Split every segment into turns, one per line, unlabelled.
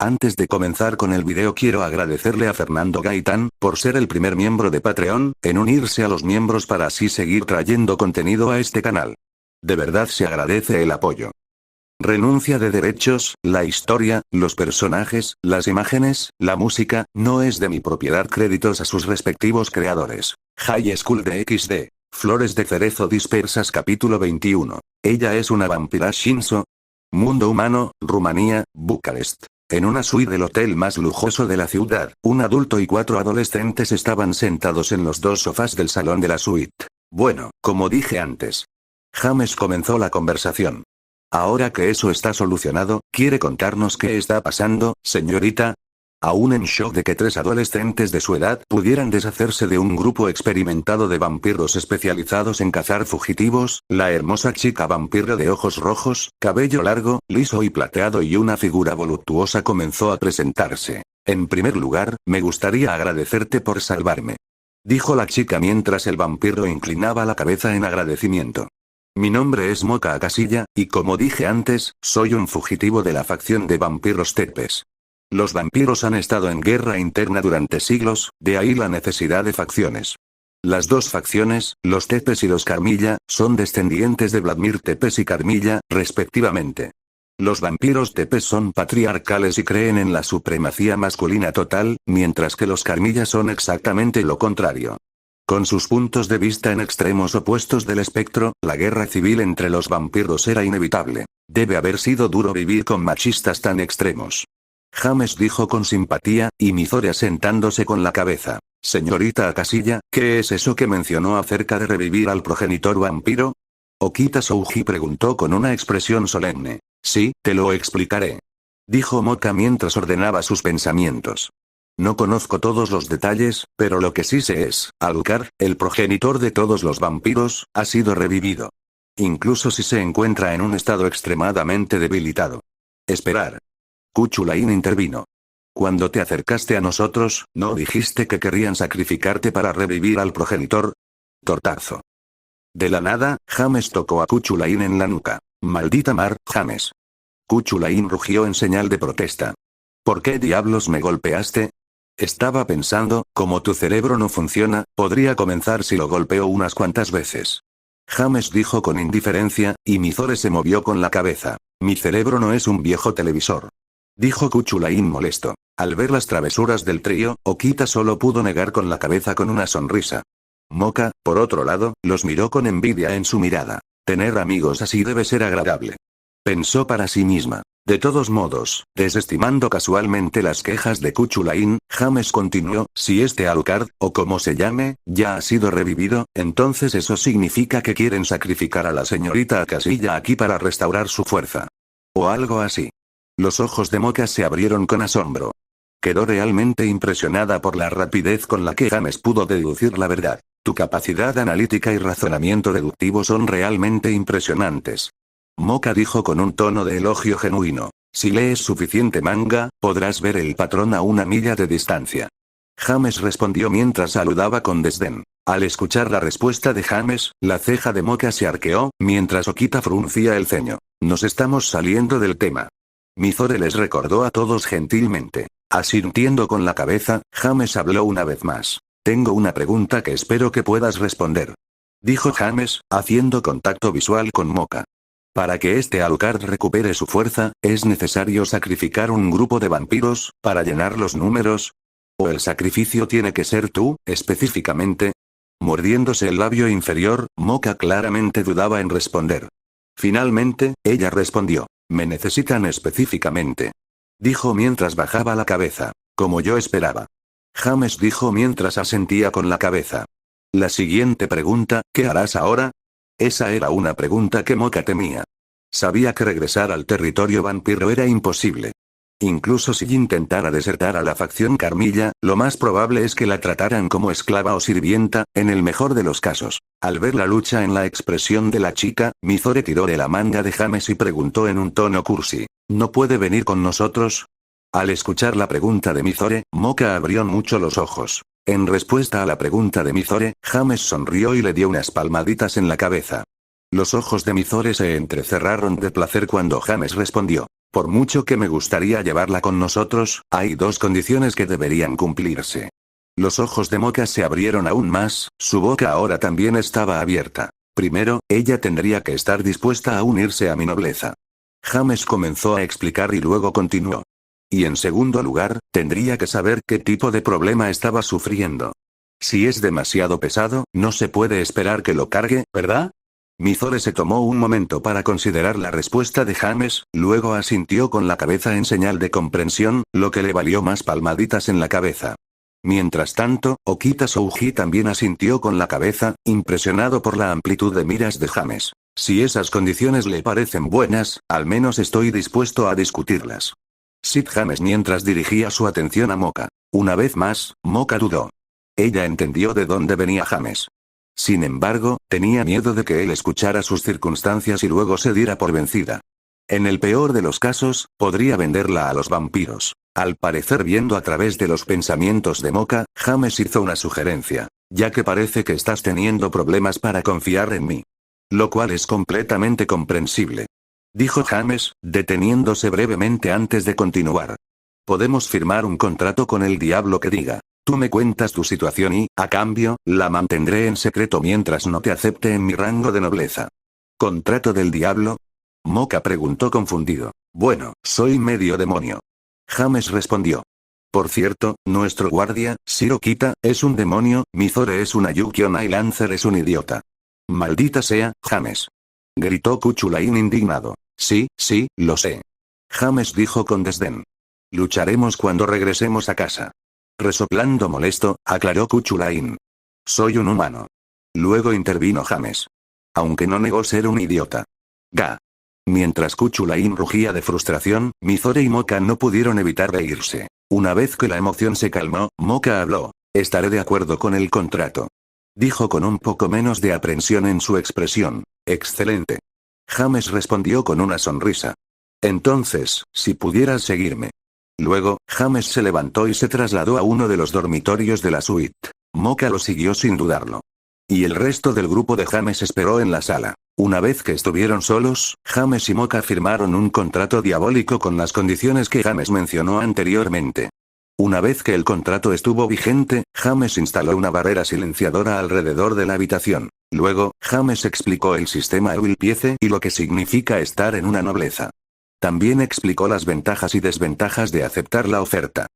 Antes de comenzar con el video quiero agradecerle a Fernando Gaitán, por ser el primer miembro de Patreon, en unirse a los miembros para así seguir trayendo contenido a este canal. De verdad se agradece el apoyo. Renuncia de derechos, la historia, los personajes, las imágenes, la música, no es de mi propiedad. Créditos a sus respectivos creadores. High School de XD. Flores de cerezo dispersas capítulo 21. Ella es una vampira Shinzo. Mundo humano, Rumanía, Bucarest. En una suite del hotel más lujoso de la ciudad, un adulto y 4 adolescentes estaban sentados en los 2 sofás del salón de la suite. Bueno, como dije antes. James comenzó la conversación. Ahora que eso está solucionado, ¿quiere contarnos qué está pasando, señorita? Aún en shock de que 3 adolescentes de su edad pudieran deshacerse de un grupo experimentado de vampiros especializados en cazar fugitivos, la hermosa chica vampiro de ojos rojos, cabello largo, liso y plateado y una figura voluptuosa comenzó a presentarse. En primer lugar, me gustaría agradecerte por salvarme. Dijo la chica mientras el vampiro inclinaba la cabeza en agradecimiento. Mi nombre es Moka Akasilla, y como dije antes, soy un fugitivo de la facción de vampiros Tepes. Los vampiros han estado en guerra interna durante siglos, de ahí la necesidad de facciones. Las 2 facciones, los Tepes y los Carmilla, son descendientes de Vladimir Tepes y Carmilla, respectivamente. Los vampiros Tepes son patriarcales y creen en la supremacía masculina total, mientras que los Carmilla son exactamente lo contrario. Con sus puntos de vista en extremos opuestos del espectro, la guerra civil entre los vampiros era inevitable. Debe haber sido duro vivir con machistas tan extremos. James dijo con simpatía, y Mizore asentándose con la cabeza. Señorita Akasilla, ¿qué es eso que mencionó acerca de revivir al progenitor vampiro? Okita Souji preguntó con una expresión solemne. Sí, te lo explicaré. Dijo Moka mientras ordenaba sus pensamientos. No conozco todos los detalles, pero lo que sí sé es, Alucard, el progenitor de todos los vampiros, ha sido revivido. Incluso si se encuentra en un estado extremadamente debilitado. Esperar. Kuchulain intervino. Cuando te acercaste a nosotros, ¿no dijiste que querían sacrificarte para revivir al progenitor? Tortazo. De la nada, James tocó a Kuchulain en la nuca. Maldita mar, James. Kuchulain rugió en señal de protesta. ¿Por qué diablos me golpeaste? Estaba pensando, como tu cerebro no funciona, podría comenzar si lo golpeo unas cuantas veces. James dijo con indiferencia, y Mizore se movió con la cabeza. Mi cerebro no es un viejo televisor. Dijo Kuchulain molesto. Al ver las travesuras del trío, Okita solo pudo negar con la cabeza con una sonrisa. Moka, por otro lado, los miró con envidia en su mirada. Tener amigos así debe ser agradable. Pensó para sí misma. De todos modos, desestimando casualmente las quejas de Kuchulain, James continuó, si este Alucard, o como se llame, ya ha sido revivido, entonces eso significa que quieren sacrificar a la señorita Akasilla aquí para restaurar su fuerza. O algo así. Los ojos de Moka se abrieron con asombro. Quedó realmente impresionada por la rapidez con la que James pudo deducir la verdad. Tu capacidad analítica y razonamiento deductivo son realmente impresionantes. Moka dijo con un tono de elogio genuino. Si lees suficiente manga, podrás ver el patrón a una milla de distancia. James respondió mientras saludaba con desdén. Al escuchar la respuesta de James, la ceja de Moka se arqueó, mientras Okita fruncía el ceño. Nos estamos saliendo del tema. Mizore les recordó a todos gentilmente. Asintiendo con la cabeza, James habló una vez más. Tengo una pregunta que espero que puedas responder. Dijo James, haciendo contacto visual con Moka. Para que este Alucard recupere su fuerza, ¿es necesario sacrificar un grupo de vampiros, para llenar los números? ¿O el sacrificio tiene que ser tú, específicamente? Mordiéndose el labio inferior, Moka claramente dudaba en responder. Finalmente, ella respondió. Me necesitan específicamente. Dijo mientras bajaba la cabeza. Como yo esperaba. James dijo mientras asentía con la cabeza. La siguiente pregunta, ¿qué harás ahora? Esa era una pregunta que Moka temía. Sabía que regresar al territorio vampiro era imposible. Incluso si intentara desertar a la facción Carmilla, lo más probable es que la trataran como esclava o sirvienta, en el mejor de los casos. Al ver la lucha en la expresión de la chica, Mizore tiró de la manga de James y preguntó en un tono cursi. ¿No puede venir con nosotros? Al escuchar la pregunta de Mizore, Moka abrió mucho los ojos. En respuesta a la pregunta de Mizore, James sonrió y le dio unas palmaditas en la cabeza. Los ojos de Mizore se entrecerraron de placer cuando James respondió. Por mucho que me gustaría llevarla con nosotros, hay dos condiciones que deberían cumplirse. Los ojos de Moka se abrieron aún más, su boca ahora también estaba abierta. Primero, ella tendría que estar dispuesta a unirse a mi nobleza. James comenzó a explicar y luego continuó. Y en segundo lugar, tendría que saber qué tipo de problema estaba sufriendo. Si es demasiado pesado, no se puede esperar que lo cargue, ¿verdad? Mizore se tomó un momento para considerar la respuesta de James, luego asintió con la cabeza en señal de comprensión, lo que le valió más palmaditas en la cabeza. Mientras tanto, Okita Souji también asintió con la cabeza, impresionado por la amplitud de miras de James. Si esas condiciones le parecen buenas, al menos estoy dispuesto a discutirlas. Sid James mientras dirigía su atención a Moka. Una vez más, Moka dudó. Ella entendió de dónde venía James. Sin embargo, tenía miedo de que él escuchara sus circunstancias y luego se diera por vencida. En el peor de los casos, podría venderla a los vampiros. Al parecer viendo a través de los pensamientos de Moka, James hizo una sugerencia. Ya que parece que estás teniendo problemas para confiar en mí. Lo cual es completamente comprensible. Dijo James, deteniéndose brevemente antes de continuar. Podemos firmar un contrato con el diablo que diga. Tú me cuentas tu situación y, a cambio, la mantendré en secreto mientras no te acepte en mi rango de nobleza. ¿Contrato del diablo? Moka preguntó confundido. Bueno, soy medio demonio. James respondió. Por cierto, nuestro guardia, Shirokita, es un demonio, Mizore es una Yukiona y Lancer es un idiota. Maldita sea, James. Gritó Kuchulain indignado. Sí, lo sé. James dijo con desdén. Lucharemos cuando regresemos a casa. Resoplando molesto, aclaró Kuchulain. Soy un humano. Luego intervino James. Aunque no negó ser un idiota. Ga. Mientras Kuchulain rugía de frustración, Mizore y Moka no pudieron evitar reírse. Una vez que la emoción se calmó, Moka habló. Estaré de acuerdo con el contrato. Dijo con un poco menos de aprensión en su expresión. Excelente. James respondió con una sonrisa. Entonces, si pudieras seguirme. Luego, James se levantó y se trasladó a uno de los dormitorios de la suite. Moka lo siguió sin dudarlo. Y el resto del grupo de James esperó en la sala. Una vez que estuvieron solos, James y Moka firmaron un contrato diabólico con las condiciones que James mencionó anteriormente. Una vez que el contrato estuvo vigente, James instaló una barrera silenciadora alrededor de la habitación. Luego, James explicó el sistema Euilpiece y lo que significa estar en una nobleza. También explicó las ventajas y desventajas de aceptar la oferta.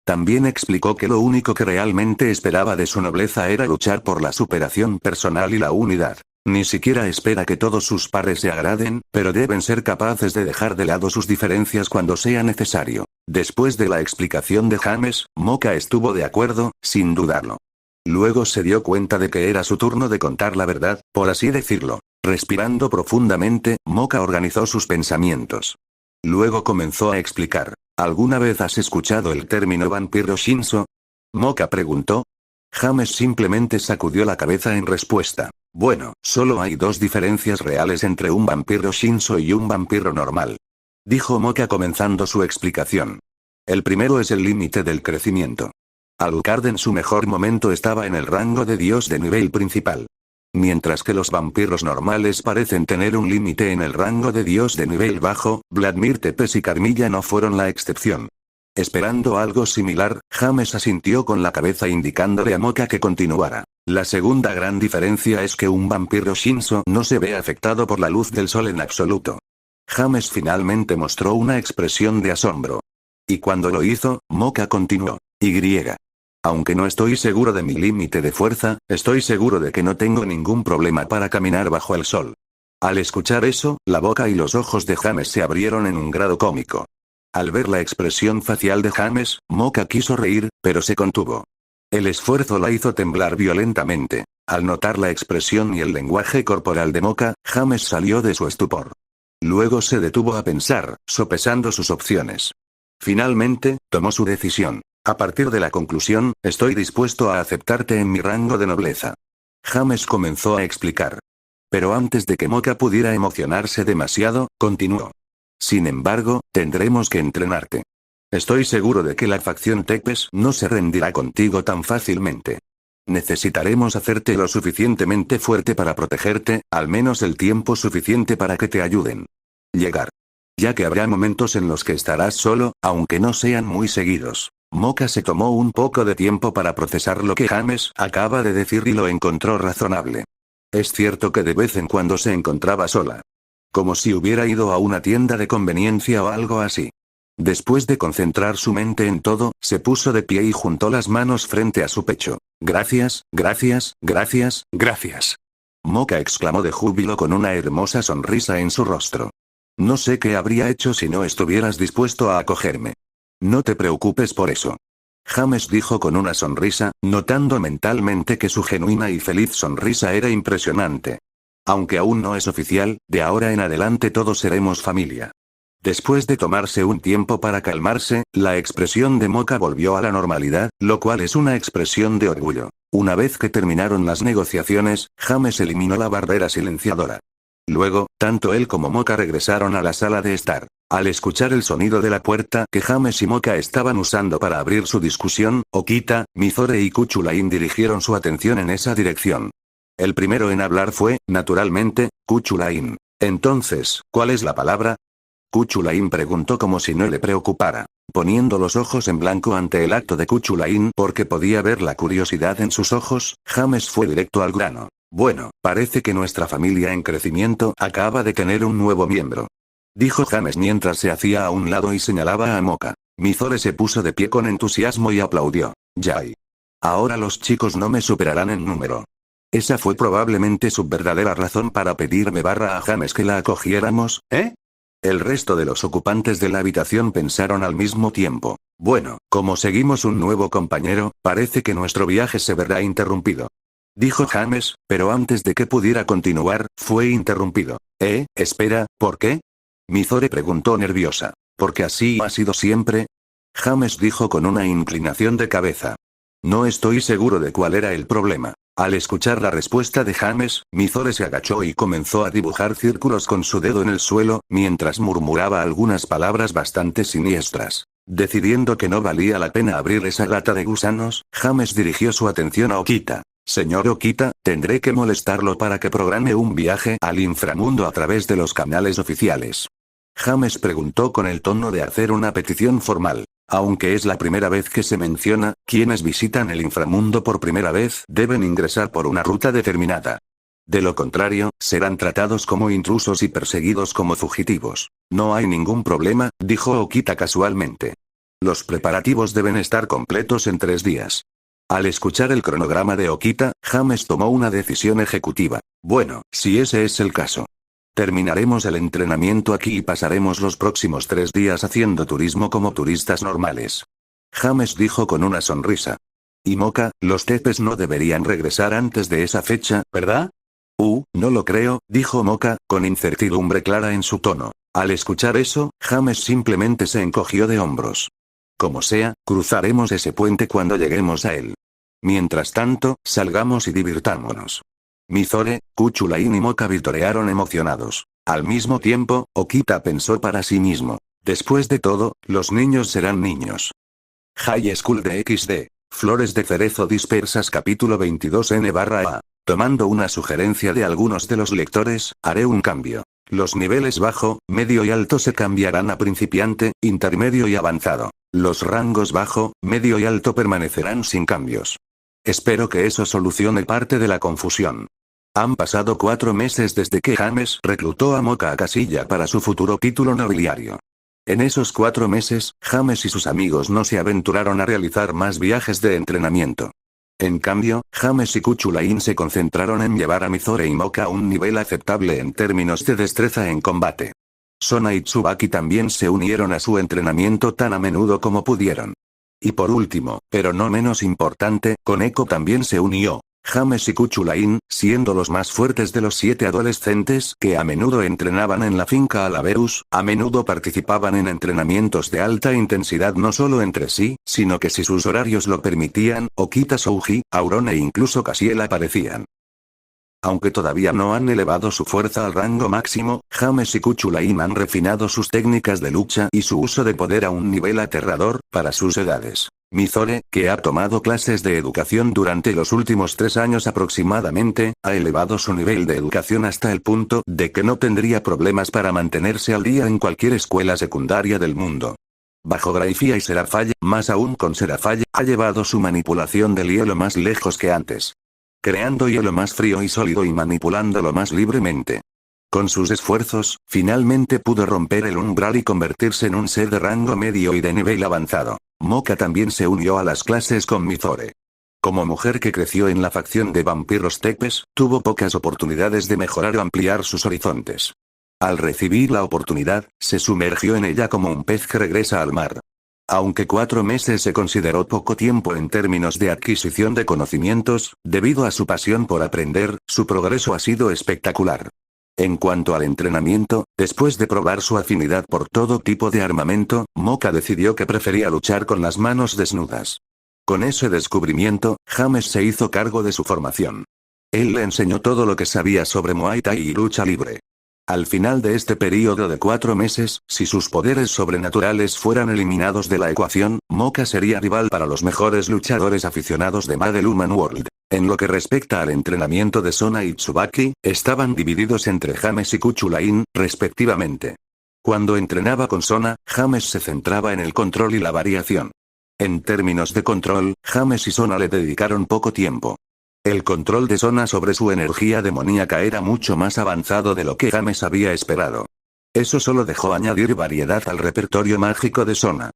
También explicó que lo único que realmente esperaba de su nobleza era luchar por la superación personal y la unidad. Ni siquiera espera que todos sus pares se agraden, pero deben ser capaces de dejar de lado sus diferencias cuando sea necesario. Después de la explicación de James, Moka estuvo de acuerdo, sin dudarlo. Luego se dio cuenta de que era su turno de contar la verdad, por así decirlo. Respirando profundamente, Moka organizó sus pensamientos. Luego comenzó a explicar. ¿Alguna vez has escuchado el término vampiro Shinso? Moka preguntó. James simplemente sacudió la cabeza en respuesta. Bueno, solo hay dos diferencias reales entre un vampiro Shinso y un vampiro normal. Dijo Moka comenzando su explicación. El primero es el límite del crecimiento. Alucard en su mejor momento estaba en el rango de dios de nivel principal. Mientras que los vampiros normales parecen tener un límite en el rango de dios de nivel bajo, Vladimir Tepes y Carmilla no fueron la excepción. Esperando algo similar, James asintió con la cabeza indicándole a Moka que continuara. La segunda gran diferencia es que un vampiro Shinso no se ve afectado por la luz del sol en absoluto. James finalmente mostró una expresión de asombro. Y cuando lo hizo, Moka continuó. Aunque no estoy seguro de mi límite de fuerza, estoy seguro de que no tengo ningún problema para caminar bajo el sol. Al escuchar eso, la boca y los ojos de James se abrieron en un grado cómico. Al ver la expresión facial de James, Moka quiso reír, pero se contuvo. El esfuerzo la hizo temblar violentamente. Al notar la expresión y el lenguaje corporal de Moka, James salió de su estupor. Luego se detuvo a pensar, sopesando sus opciones. Finalmente, tomó su decisión. A partir de la conclusión, estoy dispuesto a aceptarte en mi rango de nobleza. James comenzó a explicar. Pero antes de que Moka pudiera emocionarse demasiado, continuó. Sin embargo, tendremos que entrenarte. Estoy seguro de que la facción Tepes no se rendirá contigo tan fácilmente. Necesitaremos hacerte lo suficientemente fuerte para protegerte, al menos el tiempo suficiente para que te ayuden. Llegar. Ya que habrá momentos en los que estarás solo, aunque no sean muy seguidos. Moka se tomó un poco de tiempo para procesar lo que James acaba de decir y lo encontró razonable. Es cierto que de vez en cuando se encontraba sola. Como si hubiera ido a una tienda de conveniencia o algo así. Después de concentrar su mente en todo, se puso de pie y juntó las manos frente a su pecho. Gracias, gracias, gracias, gracias. Moka exclamó de júbilo con una hermosa sonrisa en su rostro. No sé qué habría hecho si no estuvieras dispuesto a acogerme. No te preocupes por eso. James dijo con una sonrisa, notando mentalmente que su genuina y feliz sonrisa era impresionante. Aunque aún no es oficial, de ahora en adelante todos seremos familia. Después de tomarse un tiempo para calmarse, la expresión de Moka volvió a la normalidad, lo cual es una expresión de orgullo. Una vez que terminaron las negociaciones, James eliminó la barrera silenciadora. Luego, tanto él como Moka regresaron a la sala de estar. Al escuchar el sonido de la puerta que James y Moka estaban usando para abrir su discusión, Okita, Mizore y Kuchulain dirigieron su atención en esa dirección. El primero en hablar fue, naturalmente, Kuchulain. Entonces, ¿cuál es la palabra? Kuchulain preguntó como si no le preocupara, poniendo los ojos en blanco ante el acto de Kuchulain porque podía ver la curiosidad en sus ojos. James fue directo al grano. Bueno, parece que nuestra familia en crecimiento acaba de tener un nuevo miembro. Dijo James mientras se hacía a un lado y señalaba a Moka. Mizore se puso de pie con entusiasmo y aplaudió. Yay. Ahora los chicos no me superarán en número. Esa fue probablemente su verdadera razón para pedirme a James que la acogiéramos, ¿eh? El resto de los ocupantes de la habitación pensaron al mismo tiempo. Bueno, como seguimos un nuevo compañero, parece que nuestro viaje se verá interrumpido. Dijo James, pero antes de que pudiera continuar, fue interrumpido. Espera, ¿por qué? Mizore preguntó nerviosa. ¿Porque así ha sido siempre? James dijo con una inclinación de cabeza. No estoy seguro de cuál era el problema. Al escuchar la respuesta de James, Mizore se agachó y comenzó a dibujar círculos con su dedo en el suelo, mientras murmuraba algunas palabras bastante siniestras. Decidiendo que no valía la pena abrir esa lata de gusanos, James dirigió su atención a Okita. Señor Okita, tendré que molestarlo para que programe un viaje al inframundo a través de los canales oficiales. James preguntó con el tono de hacer una petición formal. Aunque es la primera vez que se menciona, quienes visitan el inframundo por primera vez deben ingresar por una ruta determinada. De lo contrario, serán tratados como intrusos y perseguidos como fugitivos. No hay ningún problema, dijo Okita casualmente. Los preparativos deben estar completos en 3 días. Al escuchar el cronograma de Okita, James tomó una decisión ejecutiva. Bueno, si ese es el caso. Terminaremos el entrenamiento aquí y pasaremos los próximos 3 días haciendo turismo como turistas normales. James dijo con una sonrisa. Y Moka, los tepes no deberían regresar antes de esa fecha, ¿verdad? No lo creo, dijo Moka, con incertidumbre clara en su tono. Al escuchar eso, James simplemente se encogió de hombros. Como sea, cruzaremos ese puente cuando lleguemos a él. Mientras tanto, salgamos y divirtámonos. Mizore, Kuchulain y Moka vitorearon emocionados. Al mismo tiempo, Okita pensó para sí mismo. Después de todo, los niños serán niños. High School de XD. Flores de cerezo dispersas capítulo 22N/A. Tomando una sugerencia de algunos de los lectores, haré un cambio. Los niveles bajo, medio y alto se cambiarán a principiante, intermedio y avanzado. Los rangos bajo, medio y alto permanecerán sin cambios. Espero que eso solucione parte de la confusión. Han pasado 4 meses desde que James reclutó a Moka a Casilla para su futuro título nobiliario. En esos 4 meses, James y sus amigos no se aventuraron a realizar más viajes de entrenamiento. En cambio, James y Kuchulain se concentraron en llevar a Mizore y Moka a un nivel aceptable en términos de destreza en combate. Sona y Tsubaki también se unieron a su entrenamiento tan a menudo como pudieron. Y por último, pero no menos importante, Koneko también se unió. James y Kuchulain, siendo los más fuertes de los 7 adolescentes que a menudo entrenaban en la finca Alaverus, a menudo participaban en entrenamientos de alta intensidad no solo entre sí, sino que si sus horarios lo permitían, Okita Souji, Auron e incluso Casiel aparecían. Aunque todavía no han elevado su fuerza al rango máximo, James y Kuchulain han refinado sus técnicas de lucha y su uso de poder a un nivel aterrador, para sus edades. Mizore, que ha tomado clases de educación durante los últimos 3 años aproximadamente, ha elevado su nivel de educación hasta el punto de que no tendría problemas para mantenerse al día en cualquier escuela secundaria del mundo. Bajo Grafia y Seraphale, más aún con Seraphale, ha llevado su manipulación del hielo más lejos que antes. Creando hielo más frío y sólido y manipulándolo más libremente. Con sus esfuerzos, finalmente pudo romper el umbral y convertirse en un ser de rango medio y de nivel avanzado. Moka también se unió a las clases con Mizore. Como mujer que creció en la facción de vampiros tepes, tuvo pocas oportunidades de mejorar o ampliar sus horizontes. Al recibir la oportunidad, se sumergió en ella como un pez que regresa al mar. Aunque 4 meses se consideró poco tiempo en términos de adquisición de conocimientos, debido a su pasión por aprender, su progreso ha sido espectacular. En cuanto al entrenamiento, después de probar su afinidad por todo tipo de armamento, Moka decidió que prefería luchar con las manos desnudas. Con ese descubrimiento, James se hizo cargo de su formación. Él le enseñó todo lo que sabía sobre Muay Thai y lucha libre. Al final de este periodo de 4 meses, si sus poderes sobrenaturales fueran eliminados de la ecuación, Moka sería rival para los mejores luchadores aficionados de Madel Human World. En lo que respecta al entrenamiento de Sona y Tsubaki, estaban divididos entre James y Kuchulain, respectivamente. Cuando entrenaba con Sona, James se centraba en el control y la variación. En términos de control, James y Sona le dedicaron poco tiempo. El control de Sona sobre su energía demoníaca era mucho más avanzado de lo que James había esperado. Eso solo dejó añadir variedad al repertorio mágico de Sona.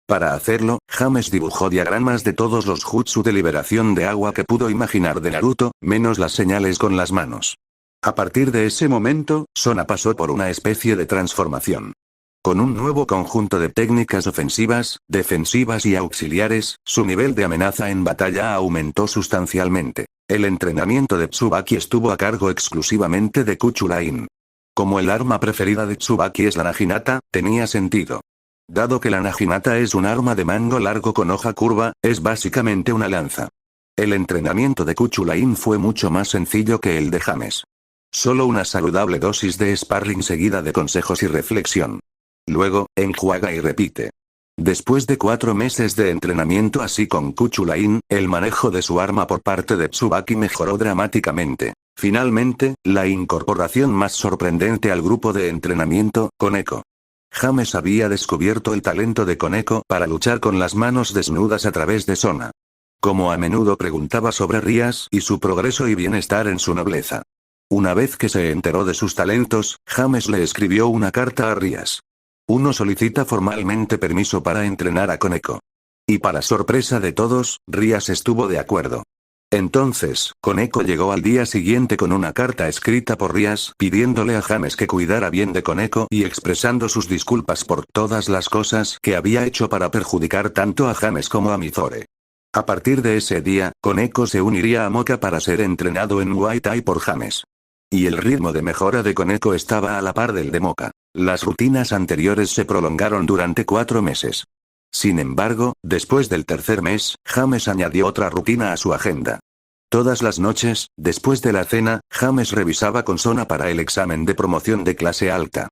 Para hacerlo, James dibujó diagramas de todos los jutsu de liberación de agua que pudo imaginar de Naruto, menos las señales con las manos. A partir de ese momento, Sona pasó por una especie de transformación. Con un nuevo conjunto de técnicas ofensivas, defensivas y auxiliares, su nivel de amenaza en batalla aumentó sustancialmente. El entrenamiento de Tsubaki estuvo a cargo exclusivamente de Kuchulain. Como el arma preferida de Tsubaki es la naginata, tenía sentido. Dado que la naginata es un arma de mango largo con hoja curva, es básicamente una lanza. El entrenamiento de Kuchulain fue mucho más sencillo que el de James. Solo una saludable dosis de sparring seguida de consejos y reflexión. Luego, enjuaga y repite. Después de 4 meses de entrenamiento así con Kuchulain, el manejo de su arma por parte de Tsubaki mejoró dramáticamente. Finalmente, la incorporación más sorprendente al grupo de entrenamiento, Koneko. James había descubierto el talento de Koneko para luchar con las manos desnudas a través de Sona. Como a menudo preguntaba sobre Rias y su progreso y bienestar en su nobleza. Una vez que se enteró de sus talentos, James le escribió una carta a Rias. Uno solicita formalmente permiso para entrenar a Koneko. Y para sorpresa de todos, Rias estuvo de acuerdo. Entonces, Koneko llegó al día siguiente con una carta escrita por Rias pidiéndole a James que cuidara bien de Koneko y expresando sus disculpas por todas las cosas que había hecho para perjudicar tanto a James como a Mizore. A partir de ese día, Koneko se uniría a Moka para ser entrenado en Muay Thai por James. Y el ritmo de mejora de Koneko estaba a la par del de Moka. Las rutinas anteriores se prolongaron durante 4 meses. Sin embargo, después del tercer mes, James añadió otra rutina a su agenda. Todas las noches, después de la cena, James revisaba con Sona para el examen de promoción de clase alta.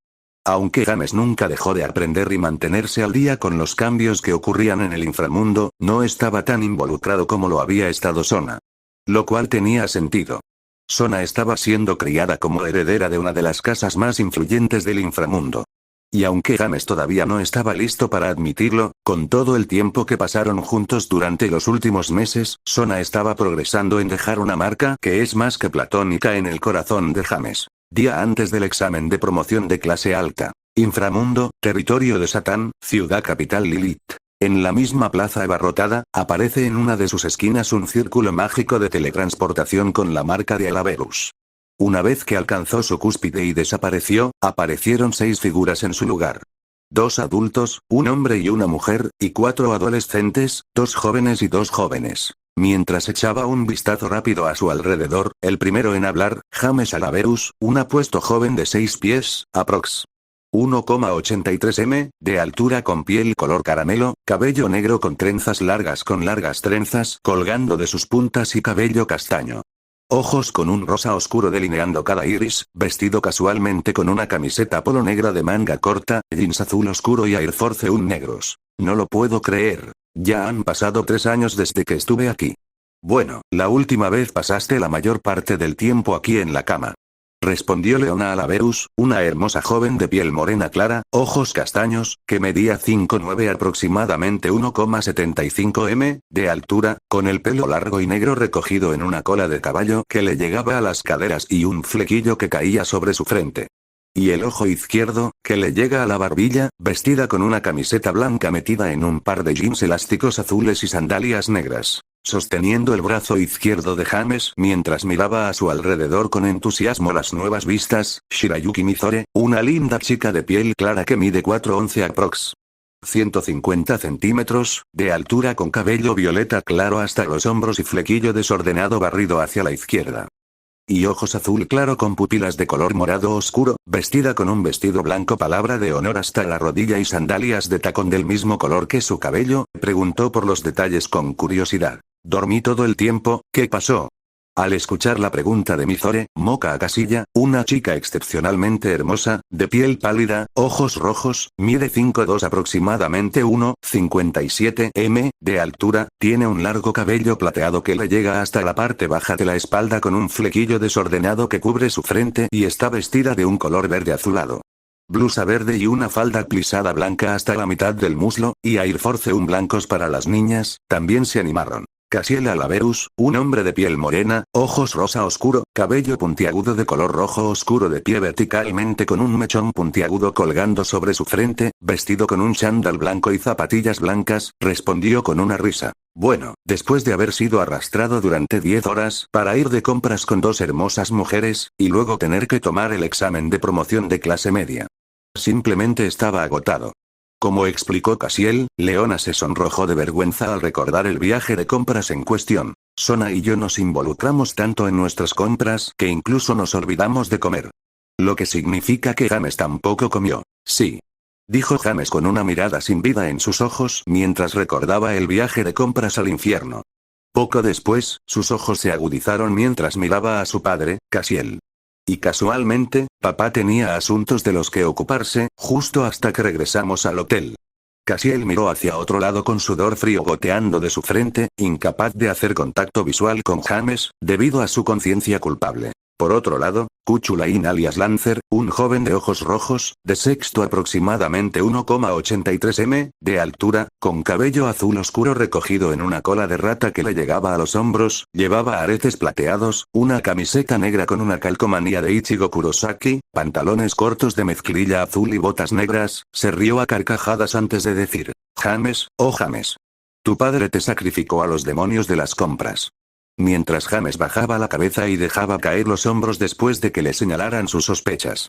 Aunque James nunca dejó de aprender y mantenerse al día con los cambios que ocurrían en el inframundo, no estaba tan involucrado como lo había estado Sona. Lo cual tenía sentido. Sona estaba siendo criada como heredera de una de las casas más influyentes del inframundo. Y aunque James todavía no estaba listo para admitirlo, con todo el tiempo que pasaron juntos durante los últimos meses, Sona estaba progresando en dejar una marca que es más que platónica en el corazón de James. Día antes del examen de promoción de clase alta. Inframundo, territorio de Satán, ciudad capital Lilith. En la misma plaza abarrotada, aparece en una de sus esquinas un círculo mágico de teletransportación con la marca de Alaberus. Una vez que alcanzó su cúspide y desapareció, aparecieron 6 figuras en su lugar. 2 adultos, un hombre y una mujer, y 4 adolescentes, 2 jóvenes y 2 jóvenes. Mientras echaba un vistazo rápido a su alrededor, el primero en hablar, James Alaberus, un apuesto joven de 6 pies, aprox. 1,83 m, de altura con piel color caramelo, cabello negro con trenzas largas colgando de sus puntas y cabello castaño. Ojos con un rosa oscuro delineando cada iris, vestido casualmente con una camiseta polo negra de manga corta, jeans azul oscuro y Air Force 1 negros. No lo puedo creer. Ya han pasado 3 años desde que estuve aquí. Bueno, la última vez pasaste la mayor parte del tiempo aquí en la cama. Respondió Leona Alaverus, una hermosa joven de piel morena clara, ojos castaños, que medía 5'9", aproximadamente 1,75 m, de altura, con el pelo largo y negro recogido en una cola de caballo que le llegaba a las caderas y un flequillo que caía sobre su frente. Y el ojo izquierdo, que le llega a la barbilla, vestida con una camiseta blanca metida en un par de jeans elásticos azules y sandalias negras. Sosteniendo el brazo izquierdo de James mientras miraba a su alrededor con entusiasmo las nuevas vistas, Shirayuki Mizore, una linda chica de piel clara que mide 4'11" aprox. 150 centímetros, de altura con cabello violeta claro hasta los hombros y flequillo desordenado barrido hacia la izquierda. Y ojos azul claro con pupilas de color morado oscuro, vestida con un vestido blanco palabra de honor hasta la rodilla y sandalias de tacón del mismo color que su cabello, preguntó por los detalles con curiosidad. Dormí todo el tiempo, ¿qué pasó? Al escuchar la pregunta de Mizore, Moka Akashiya, una chica excepcionalmente hermosa, de piel pálida, ojos rojos, mide 5'2", aproximadamente 1,57 m, de altura, tiene un largo cabello plateado que le llega hasta la parte baja de la espalda con un flequillo desordenado que cubre su frente y está vestida de un color verde azulado. Blusa verde y una falda plisada blanca hasta la mitad del muslo, y Air Force One blancos para las niñas, también se animaron. Cassiel Alaverus, un hombre de piel morena, ojos rosa oscuro, cabello puntiagudo de color rojo oscuro de pie verticalmente con un mechón puntiagudo colgando sobre su frente, vestido con un chándal blanco y zapatillas blancas, respondió con una risa. Bueno, después de haber sido arrastrado durante 10 horas para ir de compras con 2 hermosas mujeres, y luego tener que tomar el examen de promoción de clase media. Simplemente estaba agotado. Como explicó Cassiel, Leona se sonrojó de vergüenza al recordar el viaje de compras en cuestión. Sona y yo nos involucramos tanto en nuestras compras que incluso nos olvidamos de comer. Lo que significa que James tampoco comió. Sí. Dijo James con una mirada sin vida en sus ojos mientras recordaba el viaje de compras al infierno. Poco después, sus ojos se agudizaron mientras miraba a su padre, Cassiel. Y casualmente, papá tenía asuntos de los que ocuparse, justo hasta que regresamos al hotel. Cassiel miró hacia otro lado con sudor frío goteando de su frente, incapaz de hacer contacto visual con James, debido a su conciencia culpable. Por otro lado, Kuchulain alias Lancer, un joven de ojos rojos, de sexto aproximadamente 1,83 m, de altura, con cabello azul oscuro recogido en una cola de rata que le llegaba a los hombros, llevaba aretes plateados, una camiseta negra con una calcomanía de Ichigo Kurosaki, pantalones cortos de mezclilla azul y botas negras, se rió a carcajadas antes de decir, James, oh James. Tu padre te sacrificó a los demonios de las compras. Mientras James bajaba la cabeza y dejaba caer los hombros después de que le señalaran sus sospechas.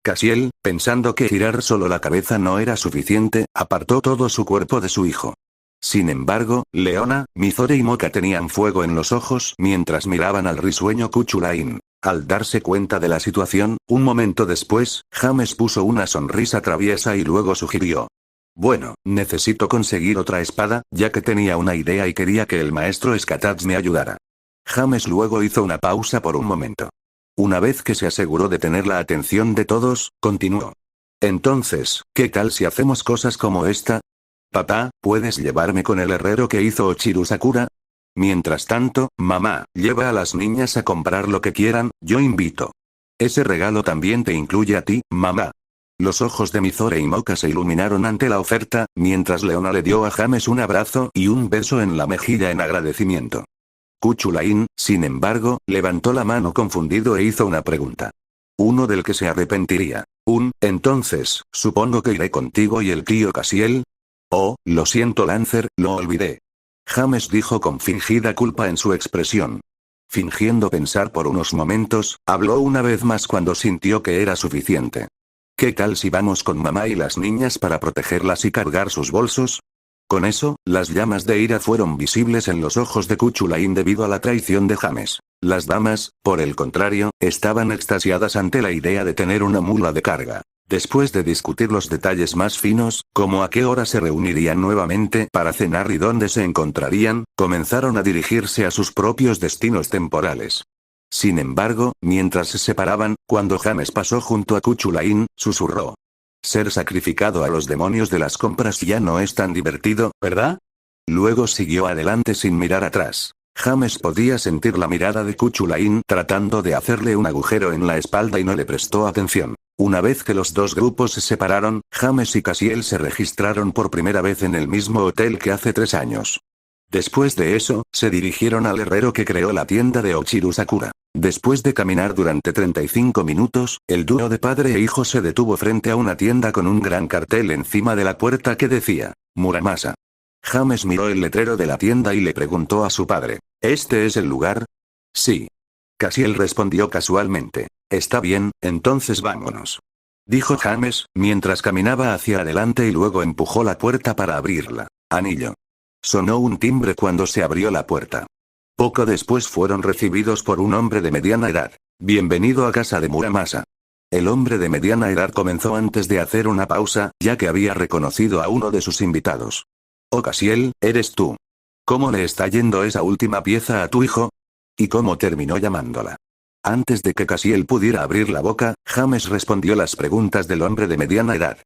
Cassiel, pensando que girar solo la cabeza no era suficiente, apartó todo su cuerpo de su hijo. Sin embargo, Leona, Mizore y Moka tenían fuego en los ojos mientras miraban al risueño Kuchulain. Al darse cuenta de la situación, un momento después, James puso una sonrisa traviesa y luego sugirió. Bueno, necesito conseguir otra espada, ya que tenía una idea y quería que el maestro Skatats me ayudara. James luego hizo una pausa por un momento. Una vez que se aseguró de tener la atención de todos, continuó. Entonces, ¿qué tal si hacemos cosas como esta? Papá, ¿puedes llevarme con el herrero que hizo Ochiru Sakura? Mientras tanto, mamá, lleva a las niñas a comprar lo que quieran, yo invito. Ese regalo también te incluye a ti, mamá. Los ojos de Mizore y Moka se iluminaron ante la oferta, mientras Leona le dio a James un abrazo y un beso en la mejilla en agradecimiento. Kuchulain, sin embargo, levantó la mano confundido e hizo una pregunta. Uno del que se arrepentiría. Entonces, supongo que iré contigo y el tío Cassiel. Oh, lo siento Lancer, lo olvidé. James dijo con fingida culpa en su expresión. Fingiendo pensar por unos momentos, habló una vez más cuando sintió que era suficiente. ¿Qué tal si vamos con mamá y las niñas para protegerlas y cargar sus bolsos? Con eso, las llamas de ira fueron visibles en los ojos de Kuchulain debido a la traición de James. Las damas, por el contrario, estaban extasiadas ante la idea de tener una mula de carga. Después de discutir los detalles más finos, como a qué hora se reunirían nuevamente para cenar y dónde se encontrarían, comenzaron a dirigirse a sus propios destinos temporales. Sin embargo, mientras se separaban, cuando James pasó junto a Kuchulain, susurró. Ser sacrificado a los demonios de las compras ya no es tan divertido, ¿verdad? Luego siguió adelante sin mirar atrás. James podía sentir la mirada de Kuchulain tratando de hacerle un agujero en la espalda y no le prestó atención. Una vez que los dos grupos se separaron, James y Cassiel se registraron por primera vez en el mismo hotel que hace 3 años. Después de eso, se dirigieron al herrero que creó la tienda de Ochiru Sakura. Después de caminar durante 35 minutos, el dúo de padre e hijo se detuvo frente a una tienda con un gran cartel encima de la puerta que decía, Muramasa. James miró el letrero de la tienda y le preguntó a su padre, ¿este es el lugar? Sí. Cassiel respondió casualmente. Está bien, entonces vámonos. Dijo James, mientras caminaba hacia adelante y luego empujó la puerta para abrirla. Anillo. Sonó un timbre cuando se abrió la puerta. Poco después fueron recibidos por un hombre de mediana edad. Bienvenido a casa de Muramasa. El hombre de mediana edad comenzó antes de hacer una pausa, ya que había reconocido a uno de sus invitados. Oh Cassiel, ¿eres tú? ¿Cómo le está yendo esa última pieza a tu hijo? ¿Y cómo terminó llamándola? Antes de que Cassiel pudiera abrir la boca, James respondió las preguntas del hombre de mediana edad.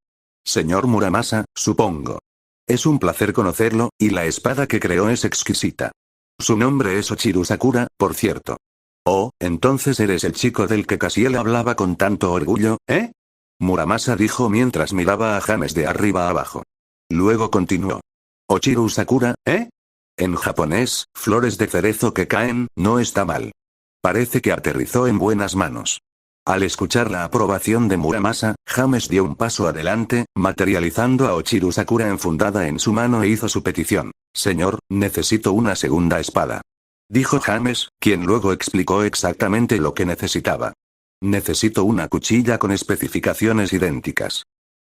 Señor Muramasa, supongo. Es un placer conocerlo, y la espada que creó es exquisita. Su nombre es Ochiru Sakura, por cierto. Oh, entonces eres el chico del que Cassiel hablaba con tanto orgullo, ¿eh? Muramasa dijo mientras miraba a James de arriba a abajo. Luego continuó. Ochiru Sakura, ¿eh? En japonés, flores de cerezo que caen, no está mal. Parece que aterrizó en buenas manos. Al escuchar la aprobación de Muramasa, James dio un paso adelante, materializando a Ochiru Sakura enfundada en su mano e hizo su petición. Señor, necesito una segunda espada. Dijo James, quien luego explicó exactamente lo que necesitaba. Necesito una cuchilla con especificaciones idénticas.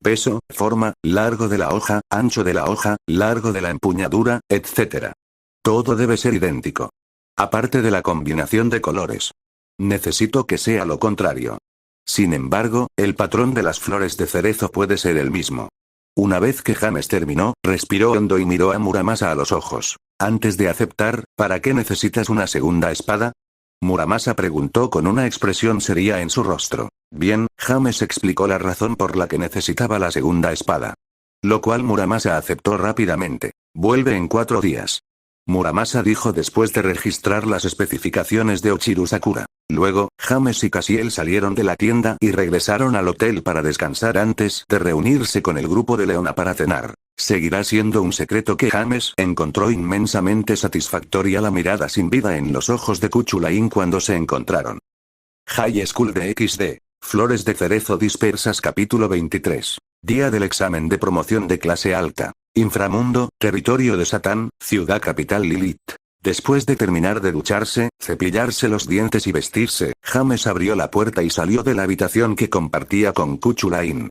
Peso, forma, largo de la hoja, ancho de la hoja, largo de la empuñadura, etc. Todo debe ser idéntico. Aparte de la combinación de colores. Necesito que sea lo contrario. Sin embargo, el patrón de las flores de cerezo puede ser el mismo. Una vez que James terminó, respiró hondo y miró a Muramasa a los ojos. Antes de aceptar, ¿para qué necesitas una segunda espada? Muramasa preguntó con una expresión seria en su rostro. Bien, James explicó la razón por la que necesitaba la segunda espada. Lo cual Muramasa aceptó rápidamente. Vuelve en 4 días. Muramasa dijo después de registrar las especificaciones de Ochiru Sakura. Luego, James y Cassiel salieron de la tienda y regresaron al hotel para descansar antes de reunirse con el grupo de Leona para cenar. Seguirá siendo un secreto que James encontró inmensamente satisfactoria la mirada sin vida en los ojos de Kuchulain cuando se encontraron. High School de XD. Flores de cerezo dispersas capítulo 23. Día del examen de promoción de clase alta. Inframundo, territorio de Satán, ciudad capital Lilith. Después de terminar de ducharse, cepillarse los dientes y vestirse, James abrió la puerta y salió de la habitación que compartía con Kuchulain,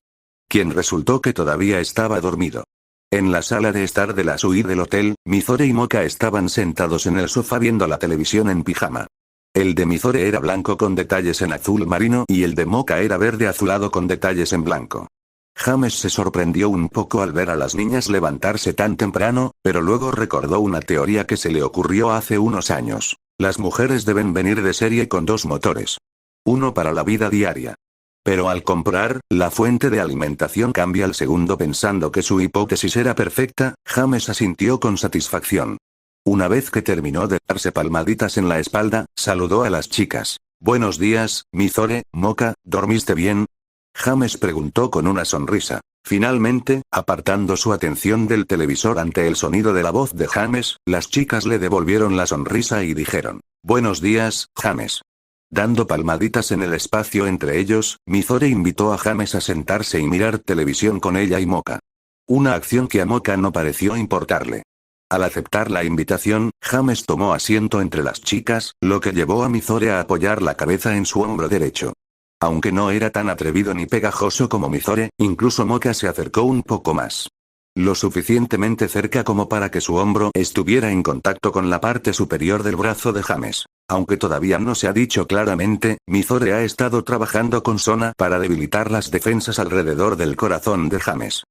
quien resultó que todavía estaba dormido. En la sala de estar de la suite del hotel, Mizore y Moka estaban sentados en el sofá viendo la televisión en pijama. El de Mizore era blanco con detalles en azul marino y el de Moka era verde azulado con detalles en blanco. James se sorprendió un poco al ver a las niñas levantarse tan temprano, pero luego recordó una teoría que se le ocurrió hace unos años. Las mujeres deben venir de serie con 2 motores. Uno para la vida diaria. Pero al comprar, la fuente de alimentación cambia al segundo pensando que su hipótesis era perfecta, James asintió con satisfacción. Una vez que terminó de darse palmaditas en la espalda, saludó a las chicas. Buenos días, Mizore, Moka, ¿dormiste bien? James preguntó con una sonrisa. Finalmente, apartando su atención del televisor ante el sonido de la voz de James, las chicas le devolvieron la sonrisa y dijeron, Buenos días, James. Dando palmaditas en el espacio entre ellos, Mizore invitó a James a sentarse y mirar televisión con ella y Moka. Una acción que a Moka no pareció importarle. Al aceptar la invitación, James tomó asiento entre las chicas, lo que llevó a Mizore a apoyar la cabeza en su hombro derecho. Aunque no era tan atrevido ni pegajoso como Mizore, incluso Moka se acercó un poco más. Lo suficientemente cerca como para que su hombro estuviera en contacto con la parte superior del brazo de James. Aunque todavía no se ha dicho claramente, Mizore ha estado trabajando con Sona para debilitar las defensas alrededor del corazón de James.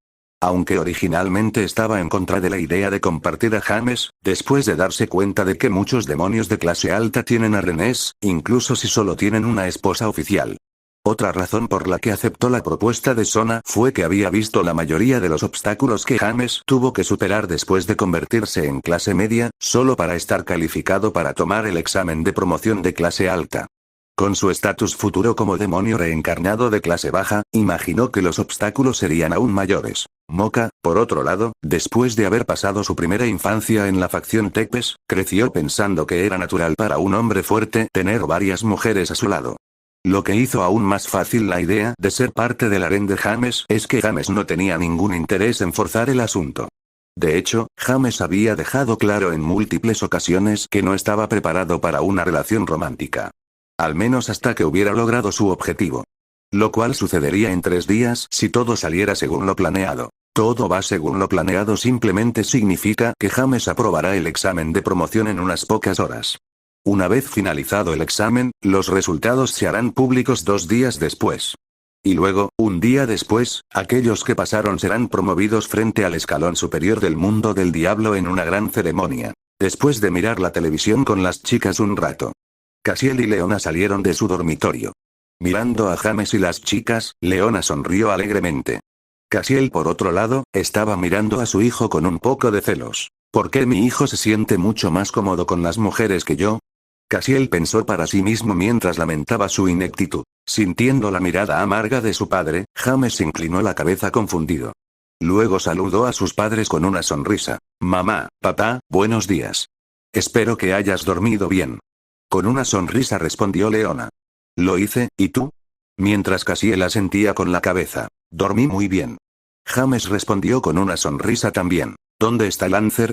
Aunque originalmente estaba en contra de la idea de compartir a James, después de darse cuenta de que muchos demonios de clase alta tienen a Renés, incluso si solo tienen una esposa oficial. Otra razón por la que aceptó la propuesta de Sona fue que había visto la mayoría de los obstáculos que James tuvo que superar después de convertirse en clase media, solo para estar calificado para tomar el examen de promoción de clase alta. Con su estatus futuro como demonio reencarnado de clase baja, imaginó que los obstáculos serían aún mayores. Moka, por otro lado, después de haber pasado su primera infancia en la facción Tepes, creció pensando que era natural para un hombre fuerte tener varias mujeres a su lado. Lo que hizo aún más fácil la idea de ser parte del harén de James es que James no tenía ningún interés en forzar el asunto. De hecho, James había dejado claro en múltiples ocasiones que no estaba preparado para una relación romántica. Al menos hasta que hubiera logrado su objetivo. Lo cual sucedería en 3 días si todo saliera según lo planeado. Todo va según lo planeado simplemente significa que James aprobará el examen de promoción en unas pocas horas. Una vez finalizado el examen, los resultados se harán públicos 2 días después. Y luego, un día después, aquellos que pasaron serán promovidos frente al escalón superior del mundo del diablo en una gran ceremonia. Después de mirar la televisión con las chicas un rato. Cassiel y Leona salieron de su dormitorio. Mirando a James y las chicas, Leona sonrió alegremente. Cassiel, por otro lado, estaba mirando a su hijo con un poco de celos. ¿Por qué mi hijo se siente mucho más cómodo con las mujeres que yo? Cassiel pensó para sí mismo mientras lamentaba su ineptitud. Sintiendo la mirada amarga de su padre, James inclinó la cabeza confundido. Luego saludó a sus padres con una sonrisa. Mamá, papá, buenos días. Espero que hayas dormido bien. Con una sonrisa respondió Leona. Lo hice, ¿y tú? Mientras Cassiel asentía con la cabeza. Dormí muy bien. James respondió con una sonrisa también. ¿Dónde está Lancer?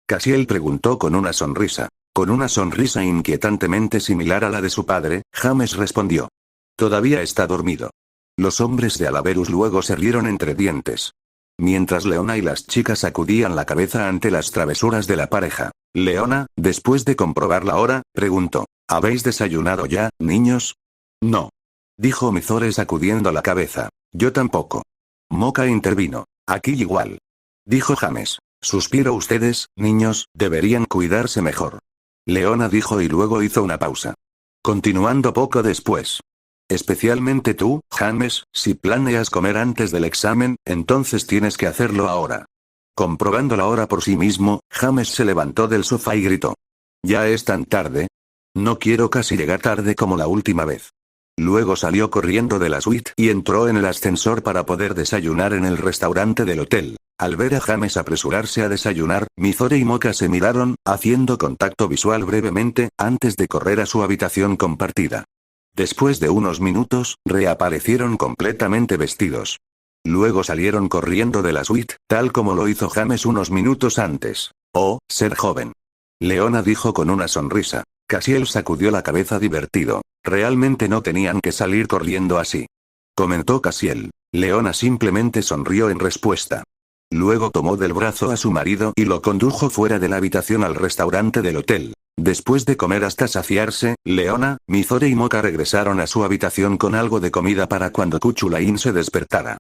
Cassiel preguntó con una sonrisa. Con una sonrisa inquietantemente similar a la de su padre, James respondió. Todavía está dormido. Los hombres de Alaberus luego se rieron entre dientes. Mientras Leona y las chicas sacudían la cabeza ante las travesuras de la pareja. Leona, después de comprobar la hora, preguntó. ¿Habéis desayunado ya, niños? No. Dijo Mizore sacudiendo la cabeza. Yo tampoco. Moka intervino. Aquí igual. Dijo James. Suspiro ustedes, niños, deberían cuidarse mejor. Leona dijo y luego hizo una pausa. Continuando poco después. Especialmente tú, James, si planeas comer antes del examen, entonces tienes que hacerlo ahora. Comprobando la hora por sí mismo, James se levantó del sofá y gritó. ¿Ya es tan tarde? No quiero casi llegar tarde como la última vez. Luego salió corriendo de la suite y entró en el ascensor para poder desayunar en el restaurante del hotel. Al ver a James apresurarse a desayunar, Mizore y Moka se miraron, haciendo contacto visual brevemente, antes de correr a su habitación compartida. Después de unos minutos, reaparecieron completamente vestidos. Luego salieron corriendo de la suite, tal como lo hizo James unos minutos antes. Oh, ser joven. Leona dijo con una sonrisa. Cassiel sacudió la cabeza divertido. Realmente no tenían que salir corriendo así. Comentó Cassiel. Leona simplemente sonrió en respuesta. Luego tomó del brazo a su marido y lo condujo fuera de la habitación al restaurante del hotel. Después de comer hasta saciarse, Leona, Mizore y Moka regresaron a su habitación con algo de comida para cuando Kuchulain se despertara.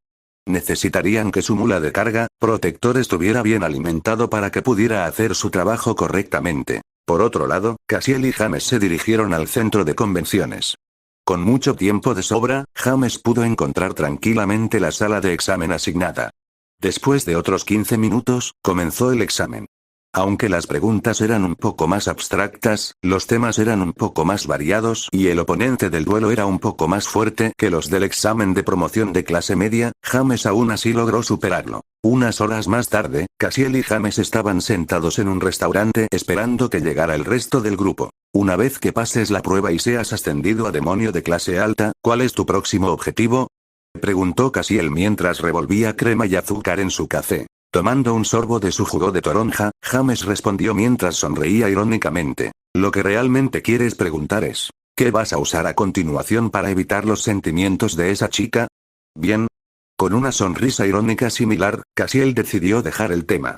Necesitarían que su mula de carga, protector estuviera bien alimentado para que pudiera hacer su trabajo correctamente. Por otro lado, Cassiel y James se dirigieron al centro de convenciones. Con mucho tiempo de sobra, James pudo encontrar tranquilamente la sala de examen asignada. Después de otros 15 minutos, comenzó el examen. Aunque las preguntas eran un poco más abstractas, los temas eran un poco más variados y el oponente del duelo era un poco más fuerte que los del examen de promoción de clase media, James aún así logró superarlo. Unas horas más tarde, Cassiel y James estaban sentados en un restaurante esperando que llegara el resto del grupo. Una vez que pases la prueba y seas ascendido a demonio de clase alta, ¿cuál es tu próximo objetivo? Preguntó Cassiel mientras revolvía crema y azúcar en su café. Tomando un sorbo de su jugo de toronja, James respondió mientras sonreía irónicamente. Lo que realmente quieres preguntar es, ¿qué vas a usar a continuación para evitar los sentimientos de esa chica? Bien. Con una sonrisa irónica similar, Cassiel decidió dejar el tema.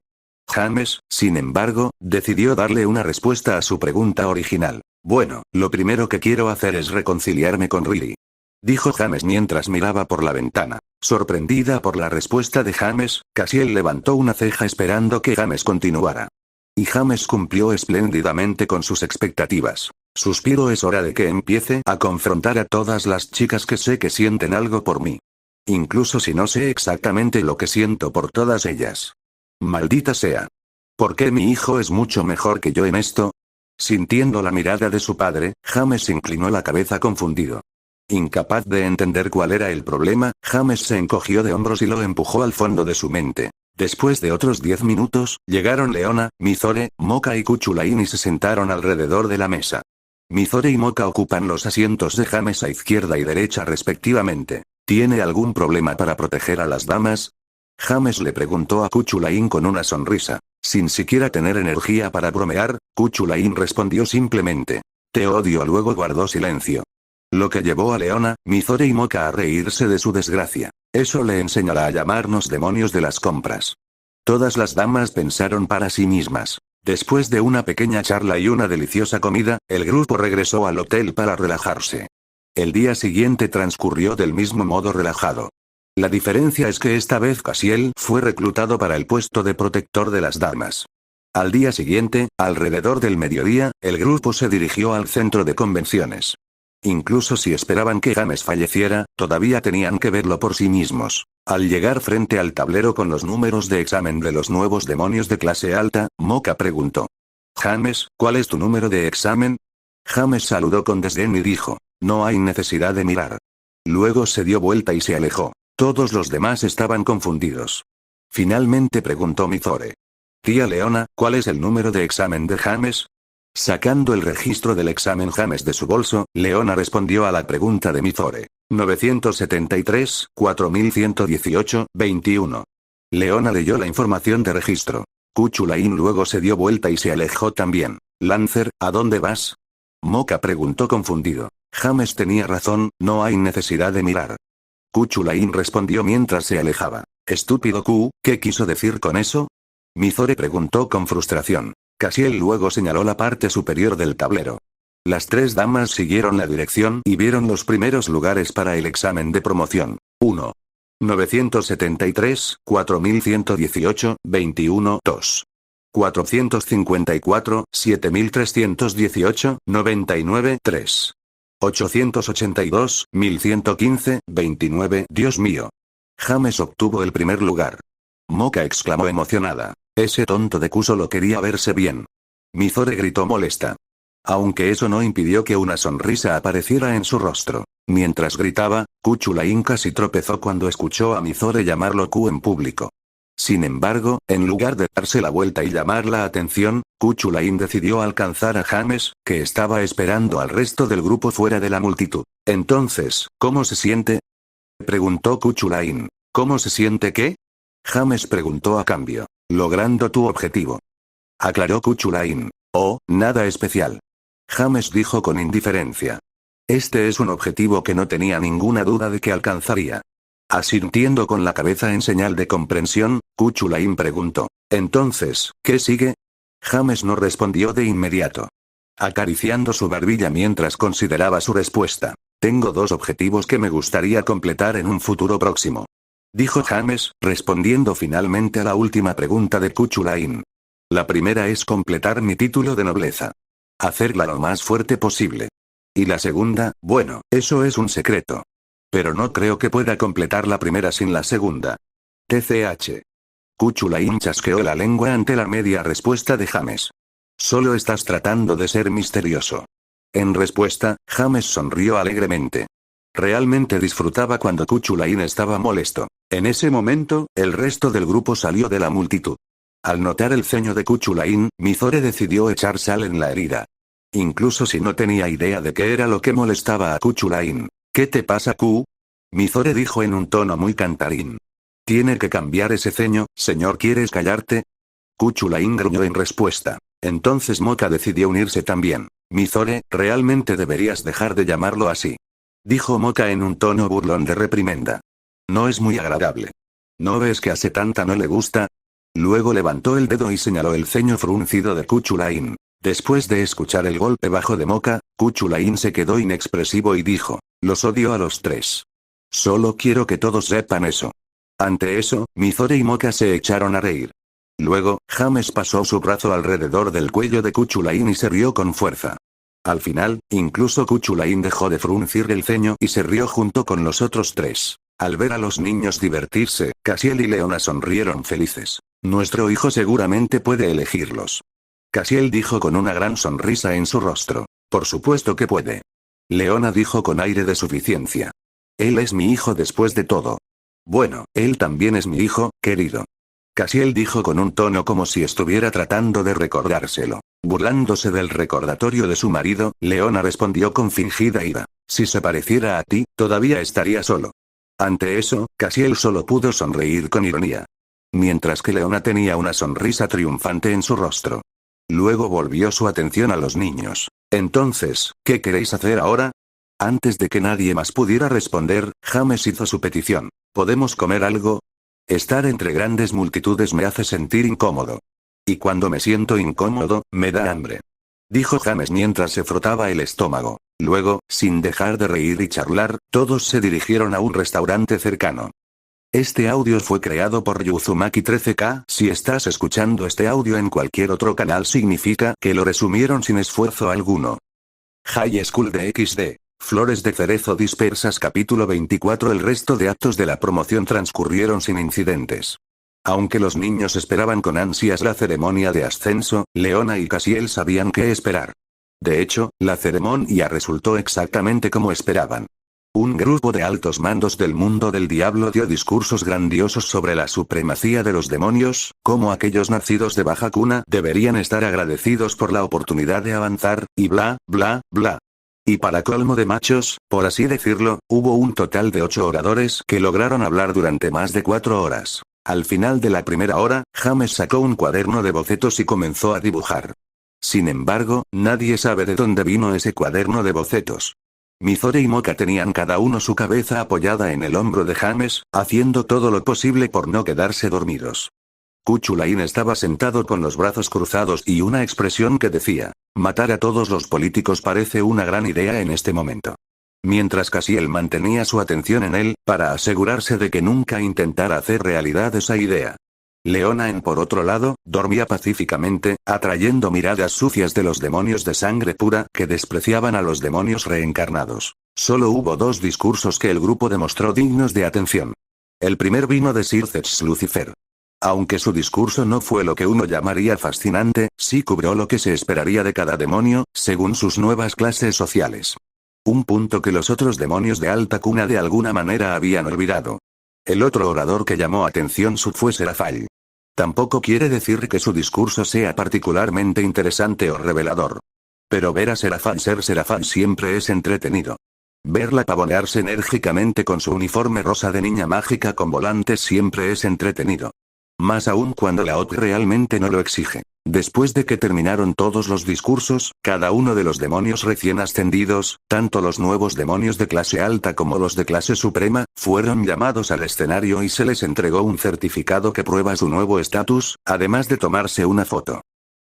James, sin embargo, decidió darle una respuesta a su pregunta original. Bueno, lo primero que quiero hacer es reconciliarme con Riri. Dijo James mientras miraba por la ventana. Sorprendida por la respuesta de James, Cassiel levantó una ceja esperando que James continuara. Y James cumplió espléndidamente con sus expectativas. Suspiro, es hora de que empiece a confrontar a todas las chicas que sé que sienten algo por mí. Incluso si no sé exactamente lo que siento por todas ellas. Maldita sea. ¿Por qué mi hijo es mucho mejor que yo en esto? Sintiendo la mirada de su padre, James inclinó la cabeza confundido. Incapaz de entender cuál era el problema, James se encogió de hombros y lo empujó al fondo de su mente. Después de otros 10 minutos, llegaron Leona, Mizore, Moka y Kuchulain y se sentaron alrededor de la mesa. Mizore y Moka ocupan los asientos de James a izquierda y derecha respectivamente. ¿Tiene algún problema para proteger a las damas? James le preguntó a Kuchulain con una sonrisa. Sin siquiera tener energía para bromear, Kuchulain respondió simplemente: te odio. Luego guardó silencio. Lo que llevó a Leona, Mizore y Moka a reírse de su desgracia. Eso le enseñará a llamarnos demonios de las compras. Todas las damas pensaron para sí mismas. Después de una pequeña charla y una deliciosa comida, el grupo regresó al hotel para relajarse. El día siguiente transcurrió del mismo modo relajado. La diferencia es que esta vez Cassiel fue reclutado para el puesto de protector de las damas. Al día siguiente, alrededor del mediodía, el grupo se dirigió al centro de convenciones. Incluso si esperaban que James falleciera, todavía tenían que verlo por sí mismos. Al llegar frente al tablero con los números de examen de los nuevos demonios de clase alta, Moka preguntó: James, ¿cuál es tu número de examen? James saludó con desdén y dijo: no hay necesidad de mirar. Luego se dio vuelta y se alejó. Todos los demás estaban confundidos. Finalmente preguntó Mizore: tía Leona, ¿cuál es el número de examen de James? Sacando el registro del examen James de su bolso, Leona respondió a la pregunta de Mizore: 973, 4118, 21. Leona leyó la información de registro. Kuchulain luego se dio vuelta y se alejó también. Lancer, ¿a dónde vas? Moka preguntó confundido. James tenía razón, no hay necesidad de mirar. Kuchulain respondió mientras se alejaba. Estúpido Q, ¿qué quiso decir con eso? Mizore preguntó con frustración. Cassiel luego señaló la parte superior del tablero. Las tres damas siguieron la dirección y vieron los primeros lugares para el examen de promoción. 1. 973, 4118, 21, 2. 454, 7318, 99, 3. 882, 1115, 29. Dios mío. James obtuvo el primer lugar. Moka exclamó emocionada. Ese tonto de Q solo quería verse bien. Mizore gritó molesta. Aunque eso no impidió que una sonrisa apareciera en su rostro. Mientras gritaba, Kuchulain casi tropezó cuando escuchó a Mizore llamarlo Q en público. Sin embargo, en lugar de darse la vuelta y llamar la atención, Kuchulain decidió alcanzar a James, que estaba esperando al resto del grupo fuera de la multitud. Entonces, ¿cómo se siente? Preguntó Kuchulain. ¿Cómo se siente qué? James preguntó a cambio. Logrando tu objetivo. Aclaró Kuchulain. Oh, nada especial. James dijo con indiferencia. Este es un objetivo que no tenía ninguna duda de que alcanzaría. Asintiendo con la cabeza en señal de comprensión, Kuchulain preguntó. Entonces, ¿qué sigue? James no respondió de inmediato. Acariciando su barbilla mientras consideraba su respuesta. Tengo dos objetivos que me gustaría completar en un futuro próximo. Dijo James, respondiendo finalmente a la última pregunta de Kuchulain. La primera es completar mi título de nobleza. Hacerla lo más fuerte posible. Y la segunda, bueno, eso es un secreto. Pero no creo que pueda completar la primera sin la segunda. TCH. Kuchulain chasqueó la lengua ante la media respuesta de James. Solo estás tratando de ser misterioso. En respuesta, James sonrió alegremente. Realmente disfrutaba cuando Kuchulain estaba molesto. En ese momento, el resto del grupo salió de la multitud. Al notar el ceño de Kuchulain, Mizore decidió echar sal en la herida. Incluso si no tenía idea de qué era lo que molestaba a Kuchulain. ¿Qué te pasa, Q? Mizore dijo en un tono muy cantarín. Tiene que cambiar ese ceño, señor. ¿Quieres callarte? Kuchulain gruñó en respuesta. Entonces Moka decidió unirse también. Mizore, realmente deberías dejar de llamarlo así. Dijo Moka en un tono burlón de reprimenda. No es muy agradable. ¿No ves que a Setanta no le gusta? Luego levantó el dedo y señaló el ceño fruncido de Kuchulain. Después de escuchar el golpe bajo de Moka, Kuchulain se quedó inexpresivo y dijo. Los odio a los tres. Solo quiero que todos sepan eso. Ante eso, Mizore y Moka se echaron a reír. Luego, James pasó su brazo alrededor del cuello de Kuchulain y se rió con fuerza. Al final, incluso Kuchulain dejó de fruncir el ceño y se rió junto con los otros tres. Al ver a los niños divertirse, Cassiel y Leona sonrieron felices. Nuestro hijo seguramente puede elegirlos. Cassiel dijo con una gran sonrisa en su rostro. Por supuesto que puede. Leona dijo con aire de suficiencia. Él es mi hijo después de todo. Bueno, él también es mi hijo, querido. Cassiel dijo con un tono como si estuviera tratando de recordárselo. Burlándose del recordatorio de su marido, Leona respondió con fingida ira. Si se pareciera a ti, todavía estaría solo. Ante eso, Cassiel solo pudo sonreír con ironía. Mientras que Leona tenía una sonrisa triunfante en su rostro. Luego volvió su atención a los niños. Entonces, ¿qué queréis hacer ahora? Antes de que nadie más pudiera responder, James hizo su petición. ¿Podemos comer algo? Estar entre grandes multitudes me hace sentir incómodo. Y cuando me siento incómodo, me da hambre. Dijo James mientras se frotaba el estómago. Luego, sin dejar de reír y charlar, todos se dirigieron a un restaurante cercano. Este audio fue creado por Yuzumaki 13K. Si estás escuchando este audio en cualquier otro canal significa que lo resumieron sin esfuerzo alguno. High School de XD. Flores de cerezo dispersas capítulo 24. El resto de actos de la promoción transcurrieron sin incidentes. Aunque los niños esperaban con ansias la ceremonia de ascenso, Leona y Cassiel sabían qué esperar. De hecho, la ceremonia resultó exactamente como esperaban. Un grupo de altos mandos del mundo del diablo dio discursos grandiosos sobre la supremacía de los demonios, cómo aquellos nacidos de baja cuna deberían estar agradecidos por la oportunidad de avanzar, y bla, bla, bla. Y para colmo de machos, por así decirlo, hubo un total de 8 oradores que lograron hablar durante más de 4 horas. Al final de la primera hora, James sacó un cuaderno de bocetos y comenzó a dibujar. Sin embargo, nadie sabe de dónde vino ese cuaderno de bocetos. Mizore y Moka tenían cada uno su cabeza apoyada en el hombro de James, haciendo todo lo posible por no quedarse dormidos. Kuchulain estaba sentado con los brazos cruzados y una expresión que decía, matar a todos los políticos parece una gran idea en este momento. Mientras Cassiel mantenía su atención en él, para asegurarse de que nunca intentara hacer realidad esa idea. Leona por otro lado, dormía pacíficamente, atrayendo miradas sucias de los demonios de sangre pura que despreciaban a los demonios reencarnados. Solo hubo 2 discursos que el grupo demostró dignos de atención. El primer vino de Sir Zetch Lucifer. Aunque su discurso no fue lo que uno llamaría fascinante, sí cubrió lo que se esperaría de cada demonio, según sus nuevas clases sociales. Un punto que los otros demonios de alta cuna de alguna manera habían olvidado. El otro orador que llamó atención fue Serafall. Tampoco quiere decir que su discurso sea particularmente interesante o revelador. Pero ver a Serafall ser Serafall siempre es entretenido. Verla pavonearse enérgicamente con su uniforme rosa de niña mágica con volantes siempre es entretenido. Más aún cuando la OP realmente no lo exige. Después de que terminaron todos los discursos, cada uno de los demonios recién ascendidos, tanto los nuevos demonios de clase alta como los de clase suprema, fueron llamados al escenario y se les entregó un certificado que prueba su nuevo estatus, además de tomarse una foto.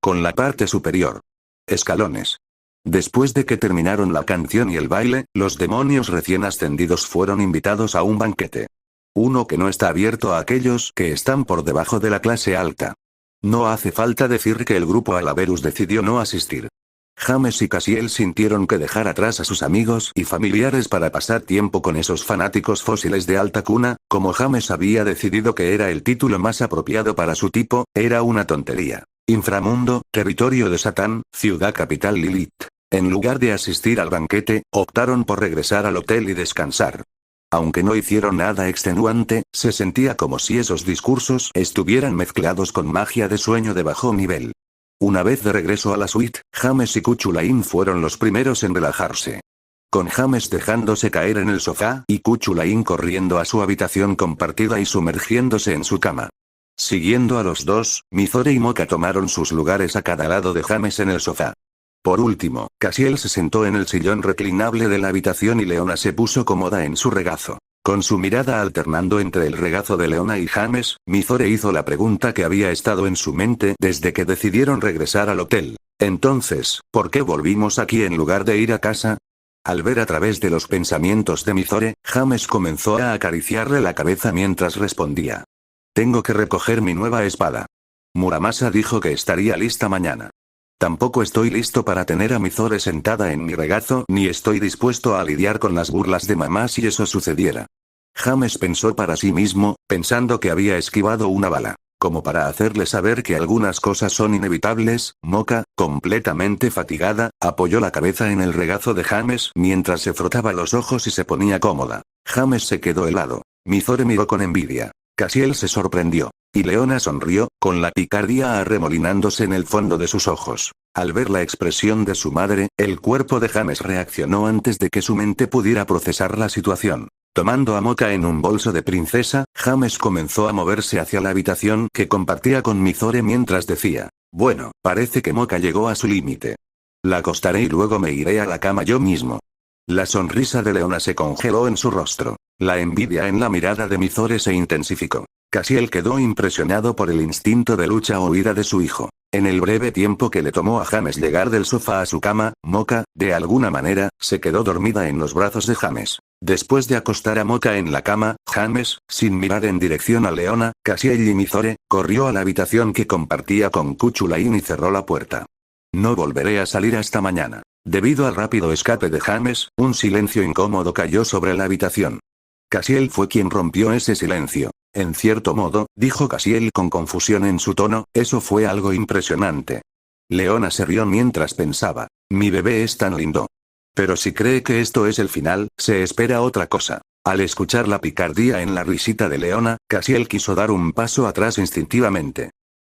Con la parte superior. Escalones. Después de que terminaron la canción y el baile, los demonios recién ascendidos fueron invitados a un banquete. Uno que no está abierto a aquellos que están por debajo de la clase alta. No hace falta decir que el grupo Alaberus decidió no asistir. James y Cassiel sintieron que dejar atrás a sus amigos y familiares para pasar tiempo con esos fanáticos fósiles de alta cuna, como James había decidido que era el título más apropiado para su tipo, era una tontería. Inframundo, territorio de Satán, ciudad capital Lilith. En lugar de asistir al banquete, optaron por regresar al hotel y descansar. Aunque no hicieron nada extenuante, se sentía como si esos discursos estuvieran mezclados con magia de sueño de bajo nivel. Una vez de regreso a la suite, James y Kuchulain fueron los primeros en relajarse. Con James dejándose caer en el sofá y Kuchulain corriendo a su habitación compartida y sumergiéndose en su cama. Siguiendo a los dos, Mizore y Moka tomaron sus lugares a cada lado de James en el sofá. Por último, Cassiel se sentó en el sillón reclinable de la habitación y Leona se puso cómoda en su regazo. Con su mirada alternando entre el regazo de Leona y James, Mizore hizo la pregunta que había estado en su mente desde que decidieron regresar al hotel. Entonces, ¿por qué volvimos aquí en lugar de ir a casa? Al ver a través de los pensamientos de Mizore, James comenzó a acariciarle la cabeza mientras respondía. Tengo que recoger mi nueva espada. Muramasa dijo que estaría lista mañana. Tampoco estoy listo para tener a Mizore sentada en mi regazo ni estoy dispuesto a lidiar con las burlas de mamá si eso sucediera. James pensó para sí mismo, pensando que había esquivado una bala. Como para hacerle saber que algunas cosas son inevitables, Moka, completamente fatigada, apoyó la cabeza en el regazo de James mientras se frotaba los ojos y se ponía cómoda. James se quedó helado. Mizore miró con envidia. Cassiel se sorprendió. Y Leona sonrió, con la picardía arremolinándose en el fondo de sus ojos. Al ver la expresión de su madre, el cuerpo de James reaccionó antes de que su mente pudiera procesar la situación. Tomando a Moka en un bolso de princesa, James comenzó a moverse hacia la habitación que compartía con Mizore mientras decía: bueno, parece que Moka llegó a su límite. La acostaré y luego me iré a la cama yo mismo. La sonrisa de Leona se congeló en su rostro. La envidia en la mirada de Mizore se intensificó. Cassiel quedó impresionado por el instinto de lucha o huida de su hijo. En el breve tiempo que le tomó a James llegar del sofá a su cama, Moka, de alguna manera, se quedó dormida en los brazos de James. Después de acostar a Moka en la cama, James, sin mirar en dirección a Leona, Cassiel y Mizore, corrió a la habitación que compartía con Kuchulain y cerró la puerta. No volveré a salir hasta mañana. Debido al rápido escape de James, un silencio incómodo cayó sobre la habitación. Cassiel fue quien rompió ese silencio. En cierto modo, dijo Cassiel con confusión en su tono, eso fue algo impresionante. Leona se rió mientras pensaba, mi bebé es tan lindo. Pero si cree que esto es el final, se espera otra cosa. Al escuchar la picardía en la risita de Leona, Cassiel quiso dar un paso atrás instintivamente.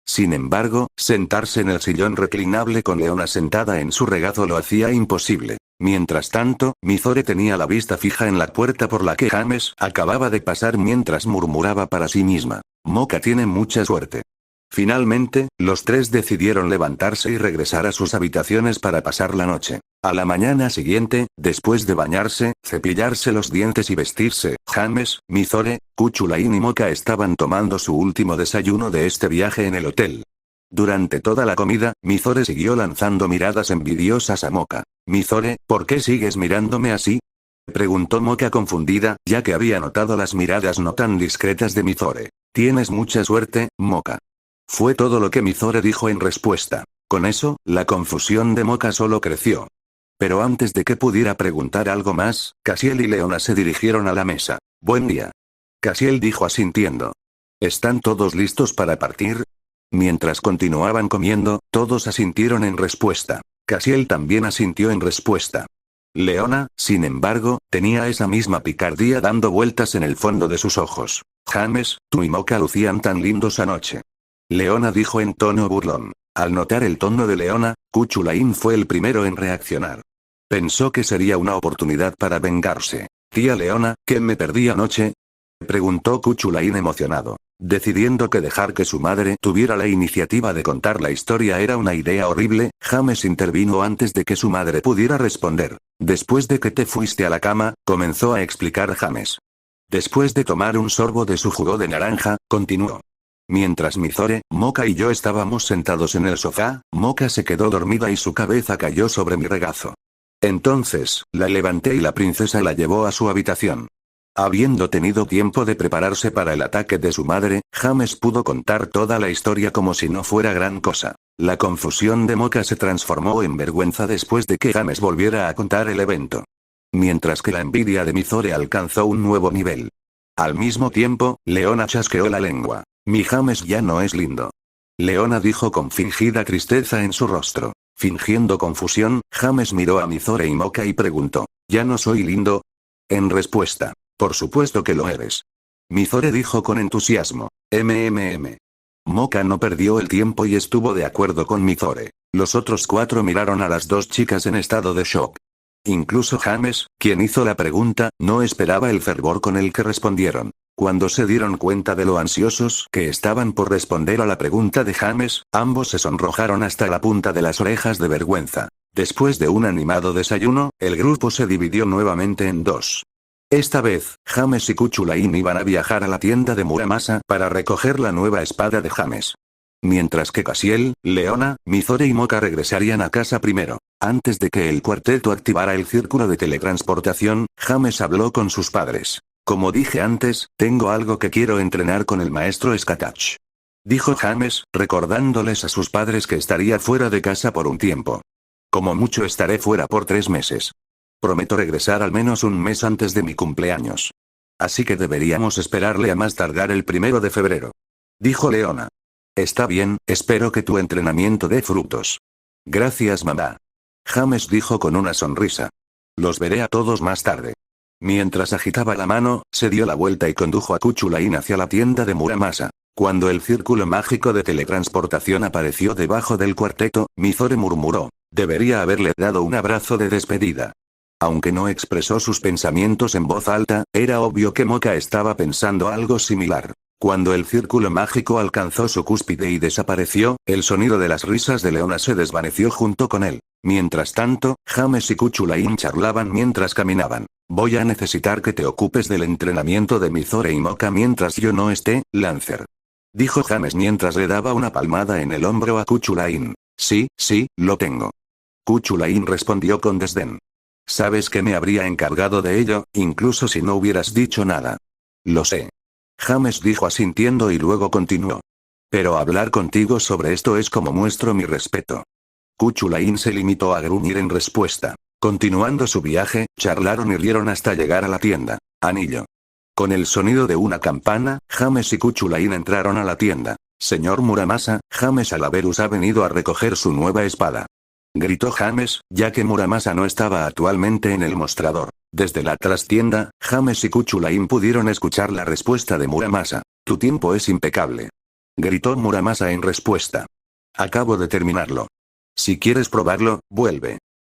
Sin embargo, sentarse en el sillón reclinable con Leona sentada en su regazo lo hacía imposible. Mientras tanto, Mizore tenía la vista fija en la puerta por la que James acababa de pasar mientras murmuraba para sí misma. Moka tiene mucha suerte. Finalmente, los tres decidieron levantarse y regresar a sus habitaciones para pasar la noche. A la mañana siguiente, después de bañarse, cepillarse los dientes y vestirse, James, Mizore, Kuchulain y Moka estaban tomando su último desayuno de este viaje en el hotel. Durante toda la comida, Mizore siguió lanzando miradas envidiosas a Moka. Mizore, ¿por qué sigues mirándome así? Preguntó Moka confundida, ya que había notado las miradas no tan discretas de Mizore. Tienes mucha suerte, Moka. Fue todo lo que Mizore dijo en respuesta. Con eso, la confusión de Moka solo creció. Pero antes de que pudiera preguntar algo más, Cassiel y Leona se dirigieron a la mesa. Buen día. Cassiel dijo asintiendo. ¿Están todos listos para partir? Mientras continuaban comiendo, todos asintieron en respuesta. Cassiel también asintió en respuesta. Leona, sin embargo, tenía esa misma picardía dando vueltas en el fondo de sus ojos. James, tú y Moka lucían tan lindos anoche. Leona dijo en tono burlón. Al notar el tono de Leona, Kuchulain fue el primero en reaccionar. Pensó que sería una oportunidad para vengarse. Tía Leona, ¿qué me perdí anoche? Preguntó Kuchulain emocionado. Decidiendo que dejar que su madre tuviera la iniciativa de contar la historia era una idea horrible, James intervino antes de que su madre pudiera responder. Después de que te fuiste a la cama, comenzó a explicar James. Después de tomar un sorbo de su jugo de naranja, continuó. Mientras Mizore, Moka y yo estábamos sentados en el sofá, Moka se quedó dormida y su cabeza cayó sobre mi regazo. Entonces, la levanté y la princesa la llevó a su habitación. Habiendo tenido tiempo de prepararse para el ataque de su madre, James pudo contar toda la historia como si no fuera gran cosa. La confusión de Moka se transformó en vergüenza después de que James volviera a contar el evento. Mientras que la envidia de Mizore alcanzó un nuevo nivel. Al mismo tiempo, Leona chasqueó la lengua. Mi James ya no es lindo. Leona dijo con fingida tristeza en su rostro. Fingiendo confusión, James miró a Mizore y Moka y preguntó, ¿ya no soy lindo? En respuesta, por supuesto que lo eres. Mizore dijo con entusiasmo, Moka no perdió el tiempo y estuvo de acuerdo con Mizore. Los otros cuatro miraron a las dos chicas en estado de shock. Incluso James, quien hizo la pregunta, no esperaba el fervor con el que respondieron. Cuando se dieron cuenta de lo ansiosos que estaban por responder a la pregunta de James, ambos se sonrojaron hasta la punta de las orejas de vergüenza. Después de un animado desayuno, el grupo se dividió nuevamente en dos. Esta vez, James y Kuchulain iban a viajar a la tienda de Muramasa para recoger la nueva espada de James. Mientras que Cassiel, Leona, Mizore y Moka regresarían a casa primero. Antes de que el cuarteto activara el círculo de teletransportación, James habló con sus padres. Como dije antes, tengo algo que quiero entrenar con el maestro Skatach. dijo James, recordándoles a sus padres que estaría fuera de casa por un tiempo. Como mucho estaré fuera por 3 meses. Prometo regresar al menos un mes antes de mi cumpleaños. Así que deberíamos esperarle a más tardar el 1 de febrero. Dijo Leona. Está bien, espero que tu entrenamiento dé frutos. Gracias, mamá. James dijo con una sonrisa. Los veré a todos más tarde. Mientras agitaba la mano, se dio la vuelta y condujo a Kuchulain hacia la tienda de Muramasa. Cuando el círculo mágico de teletransportación apareció debajo del cuarteto, Mizore murmuró. Debería haberle dado un abrazo de despedida. Aunque no expresó sus pensamientos en voz alta, era obvio que Moka estaba pensando algo similar. Cuando el círculo mágico alcanzó su cúspide y desapareció, el sonido de las risas de Leona se desvaneció junto con él. Mientras tanto, James y Kuchulain charlaban mientras caminaban. Voy a necesitar que te ocupes del entrenamiento de Mizore y Moka mientras yo no esté, Lancer. Dijo James mientras le daba una palmada en el hombro a Kuchulain. Sí, lo tengo. Kuchulain respondió con desdén. Sabes que me habría encargado de ello, incluso si no hubieras dicho nada. Lo sé. James dijo asintiendo y luego continuó. Pero hablar contigo sobre esto es como muestro mi respeto. Kuchulain se limitó a gruñir en respuesta. Continuando su viaje, charlaron y rieron hasta llegar a la tienda. Anillo. Con el sonido de una campana, James y Kuchulain entraron a la tienda. Señor Muramasa, James Alaverus ha venido a recoger su nueva espada. Gritó James, ya que Muramasa no estaba actualmente en el mostrador. Desde la trastienda, James y Kuchulain pudieron escuchar la respuesta de Muramasa. Tu tiempo es impecable. Gritó Muramasa en respuesta. Acabo de terminarlo. Si quieres probarlo, vuelve.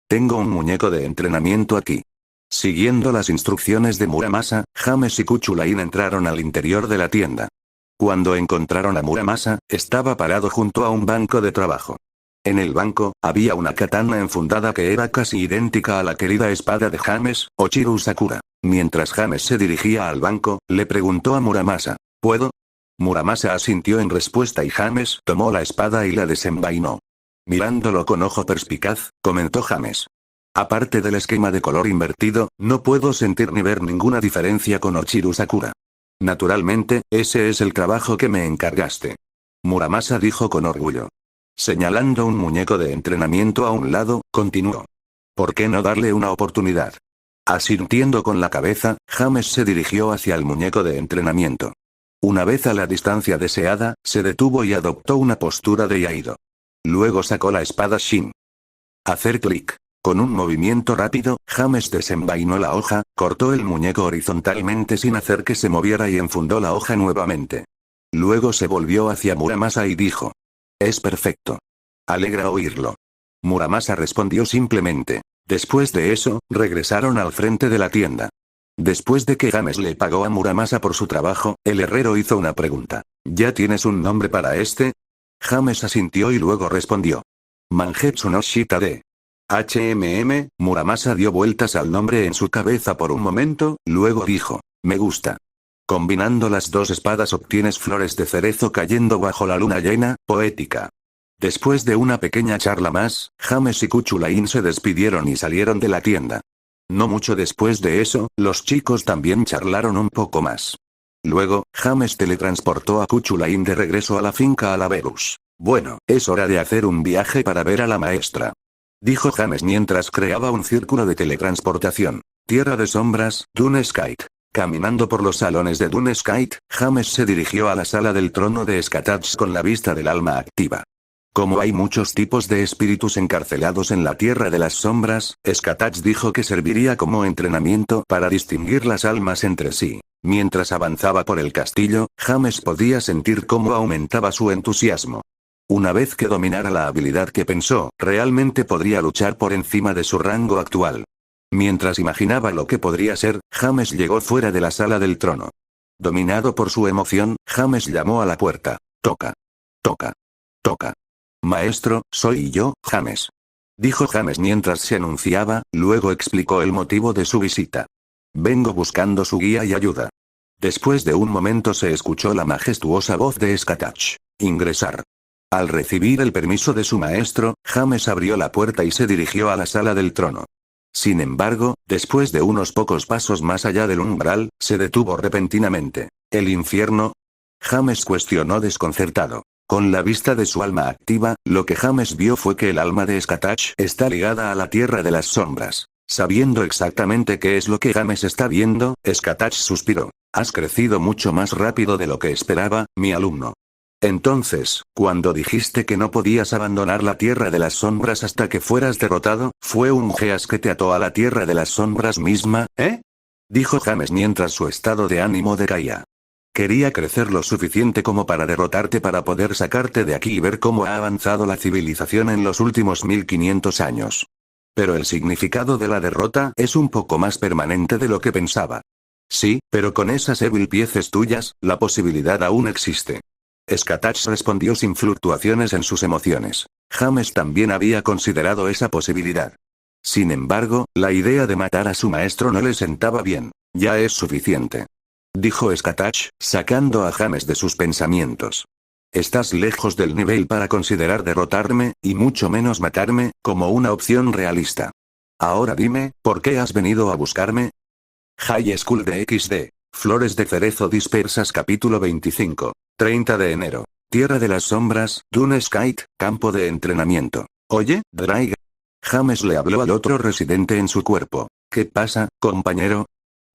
Tengo un muñeco de entrenamiento aquí. Siguiendo las instrucciones de Muramasa, James y Kuchulain entraron al interior de la tienda. Cuando encontraron a Muramasa, estaba parado junto a un banco de trabajo. En el banco, había una katana enfundada que era casi idéntica a la querida espada de James, Ochiru Sakura. Mientras James se dirigía al banco, le preguntó a Muramasa, ¿puedo? Muramasa asintió en respuesta y James tomó la espada y la desenvainó. Mirándolo con ojo perspicaz, comentó James. Aparte del esquema de color invertido, no puedo sentir ni ver ninguna diferencia con Ochiru Sakura. Naturalmente, ese es el trabajo que me encargaste. Muramasa dijo con orgullo. Señalando un muñeco de entrenamiento a un lado, continuó. ¿Por qué no darle una oportunidad? Asintiendo con la cabeza, James se dirigió hacia el muñeco de entrenamiento. Una vez a la distancia deseada, se detuvo y adoptó una postura de Yaido. Luego sacó la espada Shin. Hacer clic. Con un movimiento rápido, James desenvainó la hoja, cortó el muñeco horizontalmente sin hacer que se moviera y enfundó la hoja nuevamente. Luego se volvió hacia Muramasa y dijo. Es perfecto. Alegra oírlo. Muramasa respondió simplemente. Después de eso, regresaron al frente de la tienda. Después de que James le pagó a Muramasa por su trabajo, el herrero hizo una pregunta. ¿Ya tienes un nombre para este? James asintió y luego respondió. Mangetsu no Shita de Muramasa dio vueltas al nombre en su cabeza por un momento, luego dijo. Me gusta. Combinando las dos espadas obtienes flores de cerezo cayendo bajo la luna llena, poética. Después de una pequeña charla más, James y Kuchulain se despidieron y salieron de la tienda. No mucho después de eso, los chicos también charlaron un poco más. Luego, James teletransportó a Kuchulain de regreso a la finca Alaverus. Bueno, es hora de hacer un viaje para ver a la maestra. Dijo James mientras creaba un círculo de teletransportación. Tierra de sombras, Duneskite. Caminando por los salones de Duneskite, James se dirigió a la sala del trono de Skatach con la vista del alma activa. Como hay muchos tipos de espíritus encarcelados en la Tierra de las Sombras, Skatach dijo que serviría como entrenamiento para distinguir las almas entre sí. Mientras avanzaba por el castillo, James podía sentir cómo aumentaba su entusiasmo. Una vez que dominara la habilidad que pensó, realmente podría luchar por encima de su rango actual. Mientras imaginaba lo que podría ser, James llegó fuera de la sala del trono. Dominado por su emoción, James llamó a la puerta. Toca. Toca. Toca. Maestro, soy yo, James. Dijo James mientras se anunciaba, luego explicó el motivo de su visita. Vengo buscando su guía y ayuda. Después de un momento se escuchó la majestuosa voz de Skatach. Ingresar. Al recibir el permiso de su maestro, James abrió la puerta y se dirigió a la sala del trono. Sin embargo, después de unos pocos pasos más allá del umbral, se detuvo repentinamente. ¿El infierno? James cuestionó desconcertado. Con la vista de su alma activa, lo que James vio fue que el alma de Skatach está ligada a la tierra de las sombras. Sabiendo exactamente qué es lo que James está viendo, Skatach suspiró. Has crecido mucho más rápido de lo que esperaba, mi alumno. Entonces, cuando dijiste que no podías abandonar la tierra de las sombras hasta que fueras derrotado, ¿fue un Geas que te ató a la tierra de las sombras misma, dijo James mientras su estado de ánimo decaía. Quería crecer lo suficiente como para derrotarte para poder sacarte de aquí y ver cómo ha avanzado la civilización en los últimos 1500 años. Pero el significado de la derrota es un poco más permanente de lo que pensaba. Sí, pero con esas Evil pieces tuyas, la posibilidad aún existe. Skatach respondió sin fluctuaciones en sus emociones. James también había considerado esa posibilidad. Sin embargo, la idea de matar a su maestro no le sentaba bien. Ya es suficiente, dijo Skatach, sacando a James de sus pensamientos. Estás lejos del nivel para considerar derrotarme, y mucho menos matarme, como una opción realista. Ahora dime, ¿por qué has venido a buscarme? High School de XD. Flores de cerezo dispersas capítulo 25. 30 de enero. Tierra de las sombras, Dune Skite, campo de entrenamiento. Oye, Drake. James le habló al otro residente en su cuerpo. ¿Qué pasa, compañero?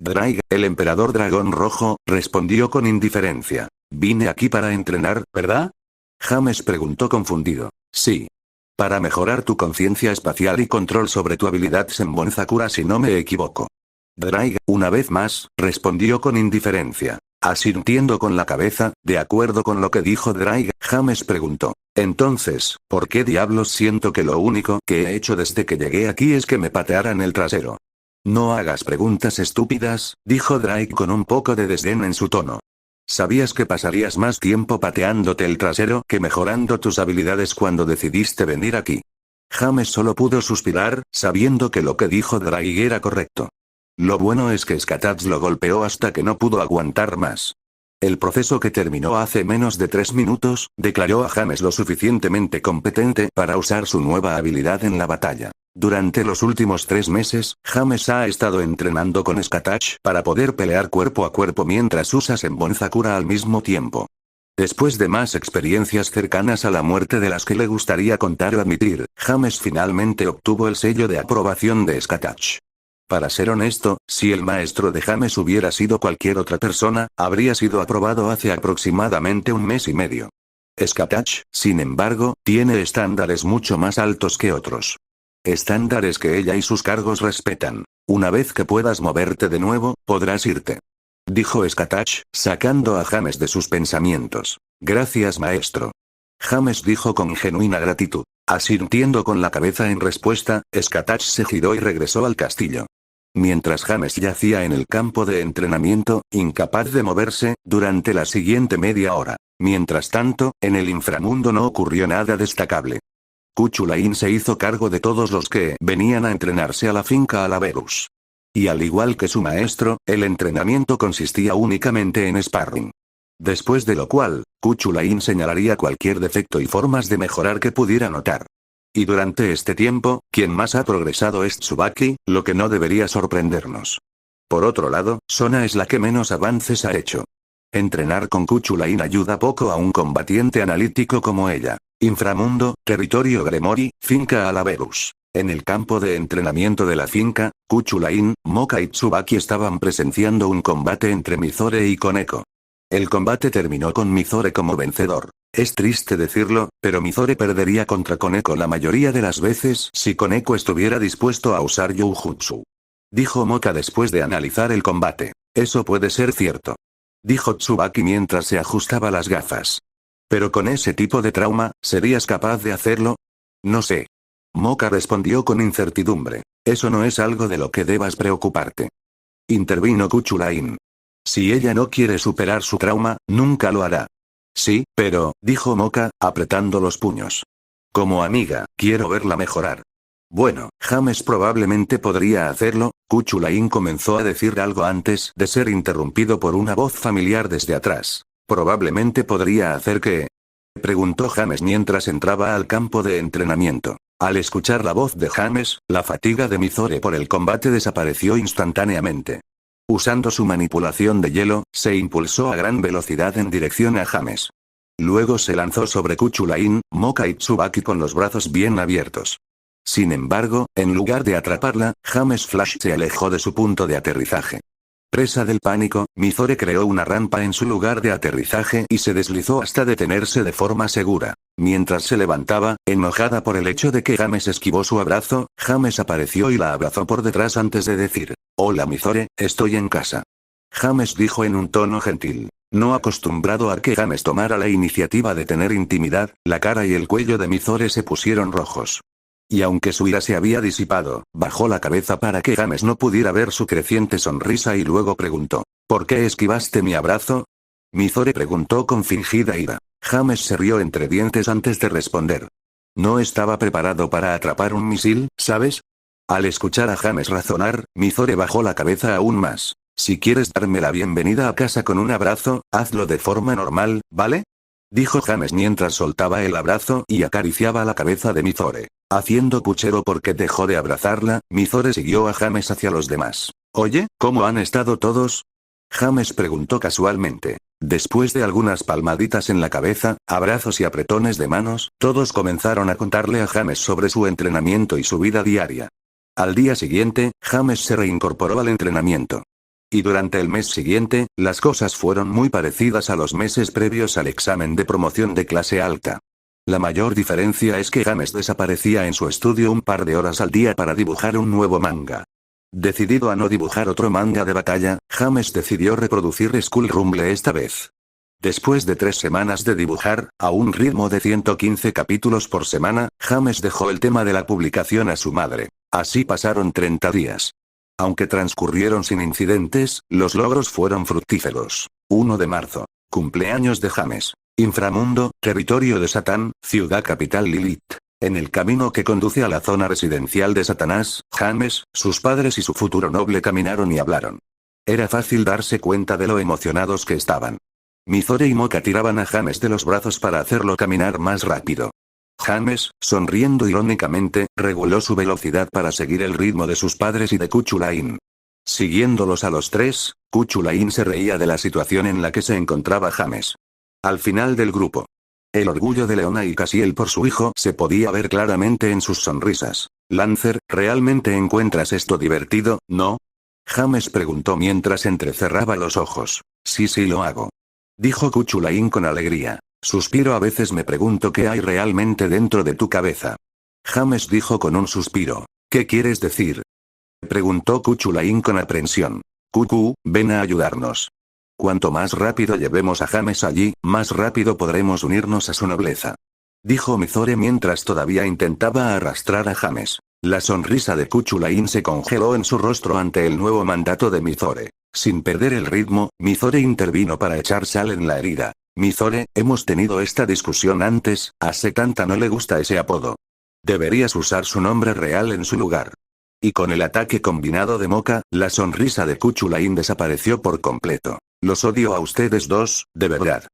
Drake, el emperador dragón rojo, respondió con indiferencia. Vine aquí para entrenar, ¿verdad? James preguntó confundido. Sí. Para mejorar tu conciencia espacial y control sobre tu habilidad Senbon Zakura si no me equivoco. Drake, una vez más, respondió con indiferencia. Asintiendo con la cabeza, de acuerdo con lo que dijo Drake, James preguntó. Entonces, ¿por qué diablos siento que lo único que he hecho desde que llegué aquí es que me patearan el trasero? No hagas preguntas estúpidas, dijo Drake con un poco de desdén en su tono. ¿Sabías que pasarías más tiempo pateándote el trasero que mejorando tus habilidades cuando decidiste venir aquí? James solo pudo suspirar, sabiendo que lo que dijo Drake era correcto. Lo bueno es que Skatach lo golpeó hasta que no pudo aguantar más. El proceso que terminó hace menos de 3 minutos, declaró a James lo suficientemente competente para usar su nueva habilidad en la batalla. Durante los últimos 3 meses, James ha estado entrenando con Skatach para poder pelear cuerpo a cuerpo mientras usa Senbon Zakura al mismo tiempo. Después de más experiencias cercanas a la muerte de las que le gustaría contar o admitir, James finalmente obtuvo el sello de aprobación de Skatach. Para ser honesto, si el maestro de James hubiera sido cualquier otra persona, habría sido aprobado hace aproximadamente 1 mes y medio. Skatach, sin embargo, tiene estándares mucho más altos que otros. Estándares que ella y sus cargos respetan. Una vez que puedas moverte de nuevo, podrás irte, dijo Skatach, sacando a James de sus pensamientos. Gracias, maestro. James dijo con genuina gratitud. Asintiendo con la cabeza en respuesta, Skatach se giró y regresó al castillo. Mientras James yacía en el campo de entrenamiento, incapaz de moverse, durante la siguiente media hora. Mientras tanto, en el inframundo no ocurrió nada destacable. Kuchulain se hizo cargo de todos los que venían a entrenarse a la finca Alaberus. Y al igual que su maestro, el entrenamiento consistía únicamente en sparring. Después de lo cual, Kuchulain señalaría cualquier defecto y formas de mejorar que pudiera notar. Y durante este tiempo, quien más ha progresado es Tsubaki, lo que no debería sorprendernos. Por otro lado, Sona es la que menos avances ha hecho. Entrenar con Kuchulain ayuda poco a un combatiente analítico como ella. Inframundo, territorio Gremori, finca Alaberus. En el campo de entrenamiento de la finca, Kuchulain, Moka y Tsubaki estaban presenciando un combate entre Mizore y Koneko. El combate terminó con Mizore como vencedor. Es triste decirlo, pero Mizore perdería contra Koneko la mayoría de las veces si Koneko estuviera dispuesto a usar Youjutsu. Dijo Moka después de analizar el combate. Eso puede ser cierto, dijo Tsubaki mientras se ajustaba las gafas. Pero con ese tipo de trauma, ¿serías capaz de hacerlo? No sé. Moka respondió con incertidumbre. Eso no es algo de lo que debas preocuparte. Intervino Kuchulain. Si ella no quiere superar su trauma, nunca lo hará. Sí, pero, dijo Moka, apretando los puños. Como amiga, quiero verla mejorar. Bueno, James probablemente podría hacerlo. Kuchulain comenzó a decir algo antes de ser interrumpido por una voz familiar desde atrás. Probablemente podría hacer que... preguntó James mientras entraba al campo de entrenamiento. Al escuchar la voz de James, la fatiga de Mizore por el combate desapareció instantáneamente. Usando su manipulación de hielo, se impulsó a gran velocidad en dirección a James. Luego se lanzó sobre Kuchulain, Moka y Tsubaki con los brazos bien abiertos. Sin embargo, en lugar de atraparla, James Flash se alejó de su punto de aterrizaje. Presa del pánico, Mizore creó una rampa en su lugar de aterrizaje y se deslizó hasta detenerse de forma segura. Mientras se levantaba, enojada por el hecho de que James esquivó su abrazo, James apareció y la abrazó por detrás antes de decir: «Hola Mizore, estoy en casa». James dijo en un tono gentil. No acostumbrado a que James tomara la iniciativa de tener intimidad, la cara y el cuello de Mizore se pusieron rojos. Y aunque su ira se había disipado, bajó la cabeza para que James no pudiera ver su creciente sonrisa y luego preguntó: «¿Por qué esquivaste mi abrazo?». Mizore preguntó con fingida ira. James se rió entre dientes antes de responder. No estaba preparado para atrapar un misil, ¿sabes? Al escuchar a James razonar, Mizore bajó la cabeza aún más. Si quieres darme la bienvenida a casa con un abrazo, hazlo de forma normal, ¿vale? Dijo James mientras soltaba el abrazo y acariciaba la cabeza de Mizore. Haciendo puchero porque dejó de abrazarla, Mizore siguió a James hacia los demás. «Oye, ¿cómo han estado todos?». James preguntó casualmente. Después de algunas palmaditas en la cabeza, abrazos y apretones de manos, todos comenzaron a contarle a James sobre su entrenamiento y su vida diaria. Al día siguiente, James se reincorporó al entrenamiento. Y durante el mes siguiente, las cosas fueron muy parecidas a los meses previos al examen de promoción de clase alta. La mayor diferencia es que James desaparecía en su estudio un par de horas al día para dibujar un nuevo manga. Decidido a no dibujar otro manga de batalla, James decidió reproducir School Rumble esta vez. Después de 3 semanas de dibujar, a un ritmo de 115 capítulos por semana, James dejó el tema de la publicación a su madre. Así pasaron 30 días. Aunque transcurrieron sin incidentes, los logros fueron fructíferos. 1 de marzo. Cumpleaños de James. Inframundo, territorio de Satán, ciudad capital Lilith. En el camino que conduce a la zona residencial de Satanás, James, sus padres y su futuro noble caminaron y hablaron. Era fácil darse cuenta de lo emocionados que estaban. Mizore y Moka tiraban a James de los brazos para hacerlo caminar más rápido. James, sonriendo irónicamente, reguló su velocidad para seguir el ritmo de sus padres y de Kuchulain. Siguiéndolos a los 3, Kuchulain se reía de la situación en la que se encontraba James. Al final del grupo. El orgullo de Leona y Cassiel por su hijo se podía ver claramente en sus sonrisas. «Lancer, ¿realmente encuentras esto divertido, no?». James preguntó mientras entrecerraba los ojos. «Sí, lo hago», dijo Kuchulain con alegría. «Suspiro, a veces me pregunto qué hay realmente dentro de tu cabeza». James dijo con un suspiro. «¿Qué quieres decir?», preguntó Kuchulain con aprensión. «Kuku, ven a ayudarnos. Cuanto más rápido llevemos a James allí, más rápido podremos unirnos a su nobleza», dijo Mizore mientras todavía intentaba arrastrar a James. La sonrisa de Kuchulain se congeló en su rostro ante el nuevo mandato de Mizore. Sin perder el ritmo, Mizore intervino para echar sal en la herida. «Mizore, hemos tenido esta discusión antes, a Setanta no le gusta ese apodo. Deberías usar su nombre real en su lugar». Y con el ataque combinado de Moka, la sonrisa de Kuchulain desapareció por completo. «Los odio a ustedes dos, de verdad»,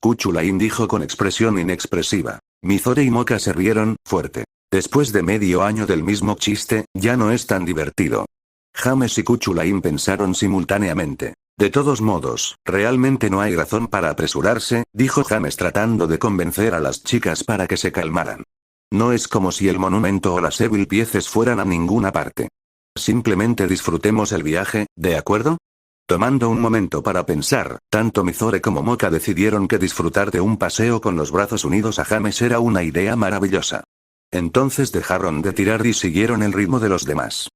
Kuchulain dijo con expresión inexpresiva. Mizore y Moka se rieron, fuerte. Después de medio año del mismo chiste, ya no es tan divertido. James y Kuchulain pensaron simultáneamente. «De todos modos, realmente no hay razón para apresurarse», dijo James tratando de convencer a las chicas para que se calmaran. «No es como si el monumento o las Evil Pieces fueran a ninguna parte. Simplemente disfrutemos el viaje, ¿de acuerdo?». Tomando un momento para pensar, tanto Mizore como Moka decidieron que disfrutar de un paseo con los brazos unidos a James era una idea maravillosa. Entonces dejaron de tirar y siguieron el ritmo de los demás.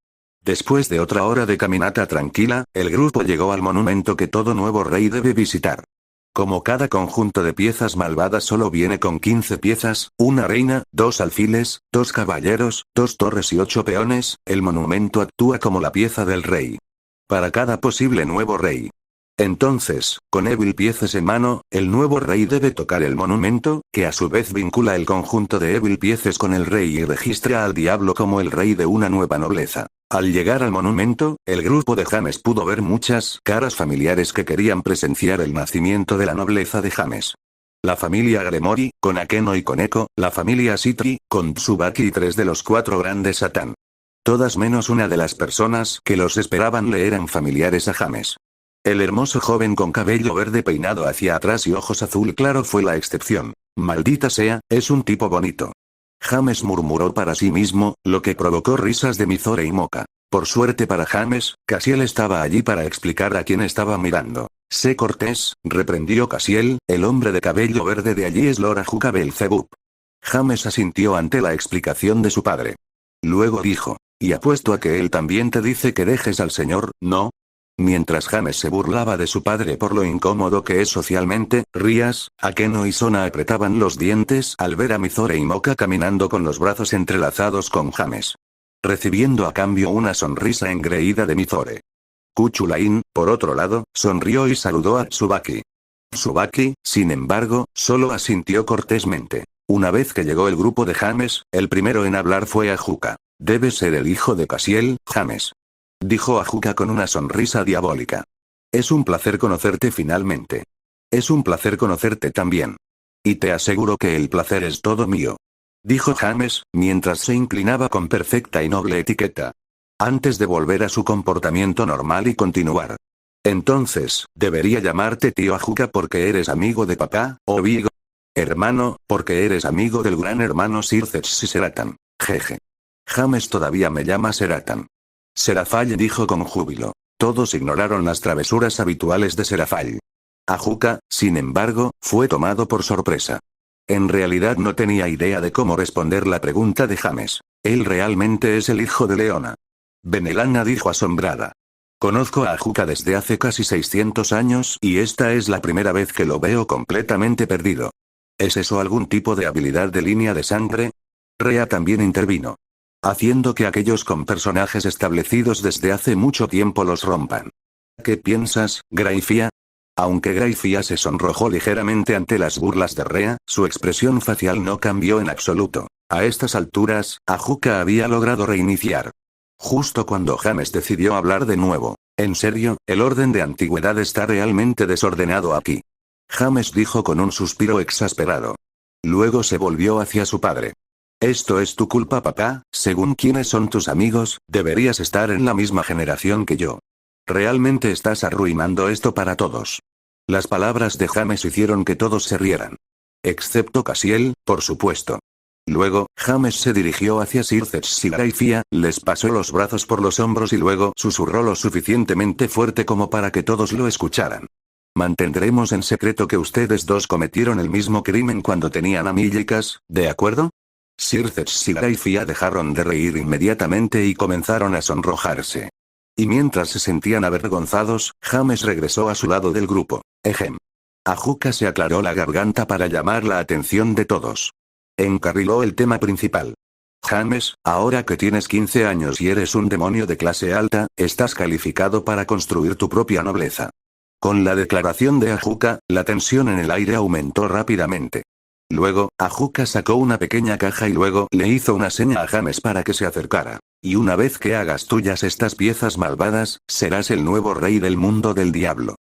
Después de otra hora de caminata tranquila, el grupo llegó al monumento que todo nuevo rey debe visitar. Como cada conjunto de piezas malvadas solo viene con 15 piezas, una reina, 2 alfiles, 2 caballeros, 2 torres y 8 peones, el monumento actúa como la pieza del rey. Para cada posible nuevo rey. Entonces, con Evil Pieces en mano, el nuevo rey debe tocar el monumento, que a su vez vincula el conjunto de Evil Pieces con el rey y registra al diablo como el rey de una nueva nobleza. Al llegar al monumento, el grupo de James pudo ver muchas caras familiares que querían presenciar el nacimiento de la nobleza de James. La familia Gremory, con Akeno y Koneko, la familia Sitri, con Tsubaki y 3 de los 4 grandes Satán. Todas menos una de las personas que los esperaban le eran familiares a James. El hermoso joven con cabello verde peinado hacia atrás y ojos azul claro fue la excepción. Maldita sea, es un tipo bonito. James murmuró para sí mismo, lo que provocó risas de Mizore y Moka. Por suerte para James, Cassiel estaba allí para explicar a quién estaba mirando. Sé cortés, reprendió Cassiel, el hombre de cabello verde de allí es Lord Ajuka Belzebub. James asintió ante la explicación de su padre. Luego dijo, y apuesto a que él también te dice que dejes al señor, ¿no? Mientras James se burlaba de su padre por lo incómodo que es socialmente, Rías, Akeno y Sona apretaban los dientes al ver a Mizore y Moka caminando con los brazos entrelazados con James. Recibiendo a cambio una sonrisa engreída de Mizore. Kuchulain, por otro lado, sonrió y saludó a Tsubaki. Tsubaki, sin embargo, solo asintió cortésmente. Una vez que llegó el grupo de James, el primero en hablar fue Ajuka. Debe ser el hijo de Cassiel, James. Dijo Ajuka con una sonrisa diabólica. Es un placer conocerte finalmente. Es un placer conocerte también. Y te aseguro que el placer es todo mío. Dijo James, mientras se inclinaba con perfecta y noble etiqueta. Antes de volver a su comportamiento normal y continuar. Entonces, ¿debería llamarte tío Ajuka porque eres amigo de papá, o Vigo? Hermano, porque eres amigo del gran hermano Circes y Seratan. Jeje. James todavía me llama Seratan. Serafall dijo con júbilo. Todos ignoraron las travesuras habituales de Serafall. Ajuka, sin embargo, fue tomado por sorpresa. En realidad no tenía idea de cómo responder la pregunta de James. Él realmente es el hijo de Leona. Benelana dijo asombrada. Conozco a Ajuka desde hace casi 600 años y esta es la primera vez que lo veo completamente perdido. ¿Es eso algún tipo de habilidad de línea de sangre? Rea también intervino. Haciendo que aquellos con personajes establecidos desde hace mucho tiempo los rompan. ¿Qué piensas, Graifia? Aunque Graifia se sonrojó ligeramente ante las burlas de Rea, su expresión facial no cambió en absoluto. A estas alturas, Ajuka había logrado reiniciar. Justo cuando James decidió hablar de nuevo. En serio, el orden de antigüedad está realmente desordenado aquí. James dijo con un suspiro exasperado. Luego se volvió hacia su padre. Esto es tu culpa, papá, según quiénes son tus amigos, deberías estar en la misma generación que yo. Realmente estás arruinando esto para todos. Las palabras de James hicieron que todos se rieran. Excepto Cassiel, por supuesto. Luego, James se dirigió hacia Circes y Graifia, les pasó los brazos por los hombros y luego susurró lo suficientemente fuerte como para que todos lo escucharan. Mantendremos en secreto que ustedes dos cometieron el mismo crimen cuando tenían amílicas, ¿de acuerdo? Circes y Graifia dejaron de reír inmediatamente y comenzaron a sonrojarse. Y mientras se sentían avergonzados, James regresó a su lado del grupo. Ejem. Ajuka se aclaró la garganta para llamar la atención de todos. Encarriló el tema principal. James, ahora que tienes 15 años y eres un demonio de clase alta, estás calificado para construir tu propia nobleza. Con la declaración de Ajuka, la tensión en el aire aumentó rápidamente. Luego, Ajuka sacó una pequeña caja y luego le hizo una seña a James para que se acercara. Y una vez que hagas tuyas estas piezas malvadas, serás el nuevo rey del mundo del diablo.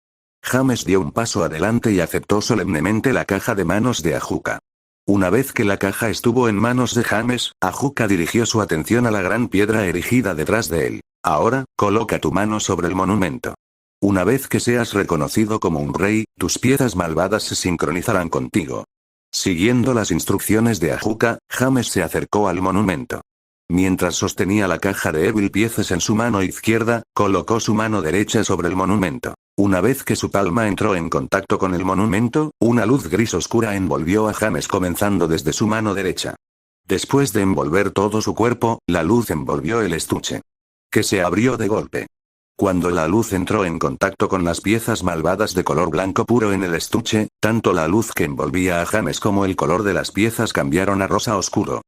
James dio un paso adelante y aceptó solemnemente la caja de manos de Ajuka. Una vez que la caja estuvo en manos de James, Ajuka dirigió su atención a la gran piedra erigida detrás de él. Ahora, coloca tu mano sobre el monumento. Una vez que seas reconocido como un rey, tus piezas malvadas se sincronizarán contigo. Siguiendo las instrucciones de Ajuka, James se acercó al monumento. Mientras sostenía la caja de Evil Pieces en su mano izquierda, colocó su mano derecha sobre el monumento. Una vez que su palma entró en contacto con el monumento, una luz gris oscura envolvió a James comenzando desde su mano derecha. Después de envolver todo su cuerpo, la luz envolvió el estuche. Que se abrió de golpe. Cuando la luz entró en contacto con las piezas malvadas de color blanco puro en el estuche, tanto la luz que envolvía a James como el color de las piezas cambiaron a rosa oscuro.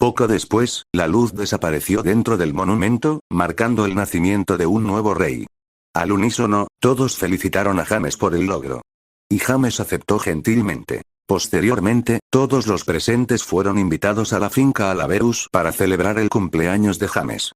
Poco después, la luz desapareció dentro del monumento, marcando el nacimiento de un nuevo rey. Al unísono, todos felicitaron a James por el logro. Y James aceptó gentilmente. Posteriormente, todos los presentes fueron invitados a la finca Alaverus para celebrar el cumpleaños de James.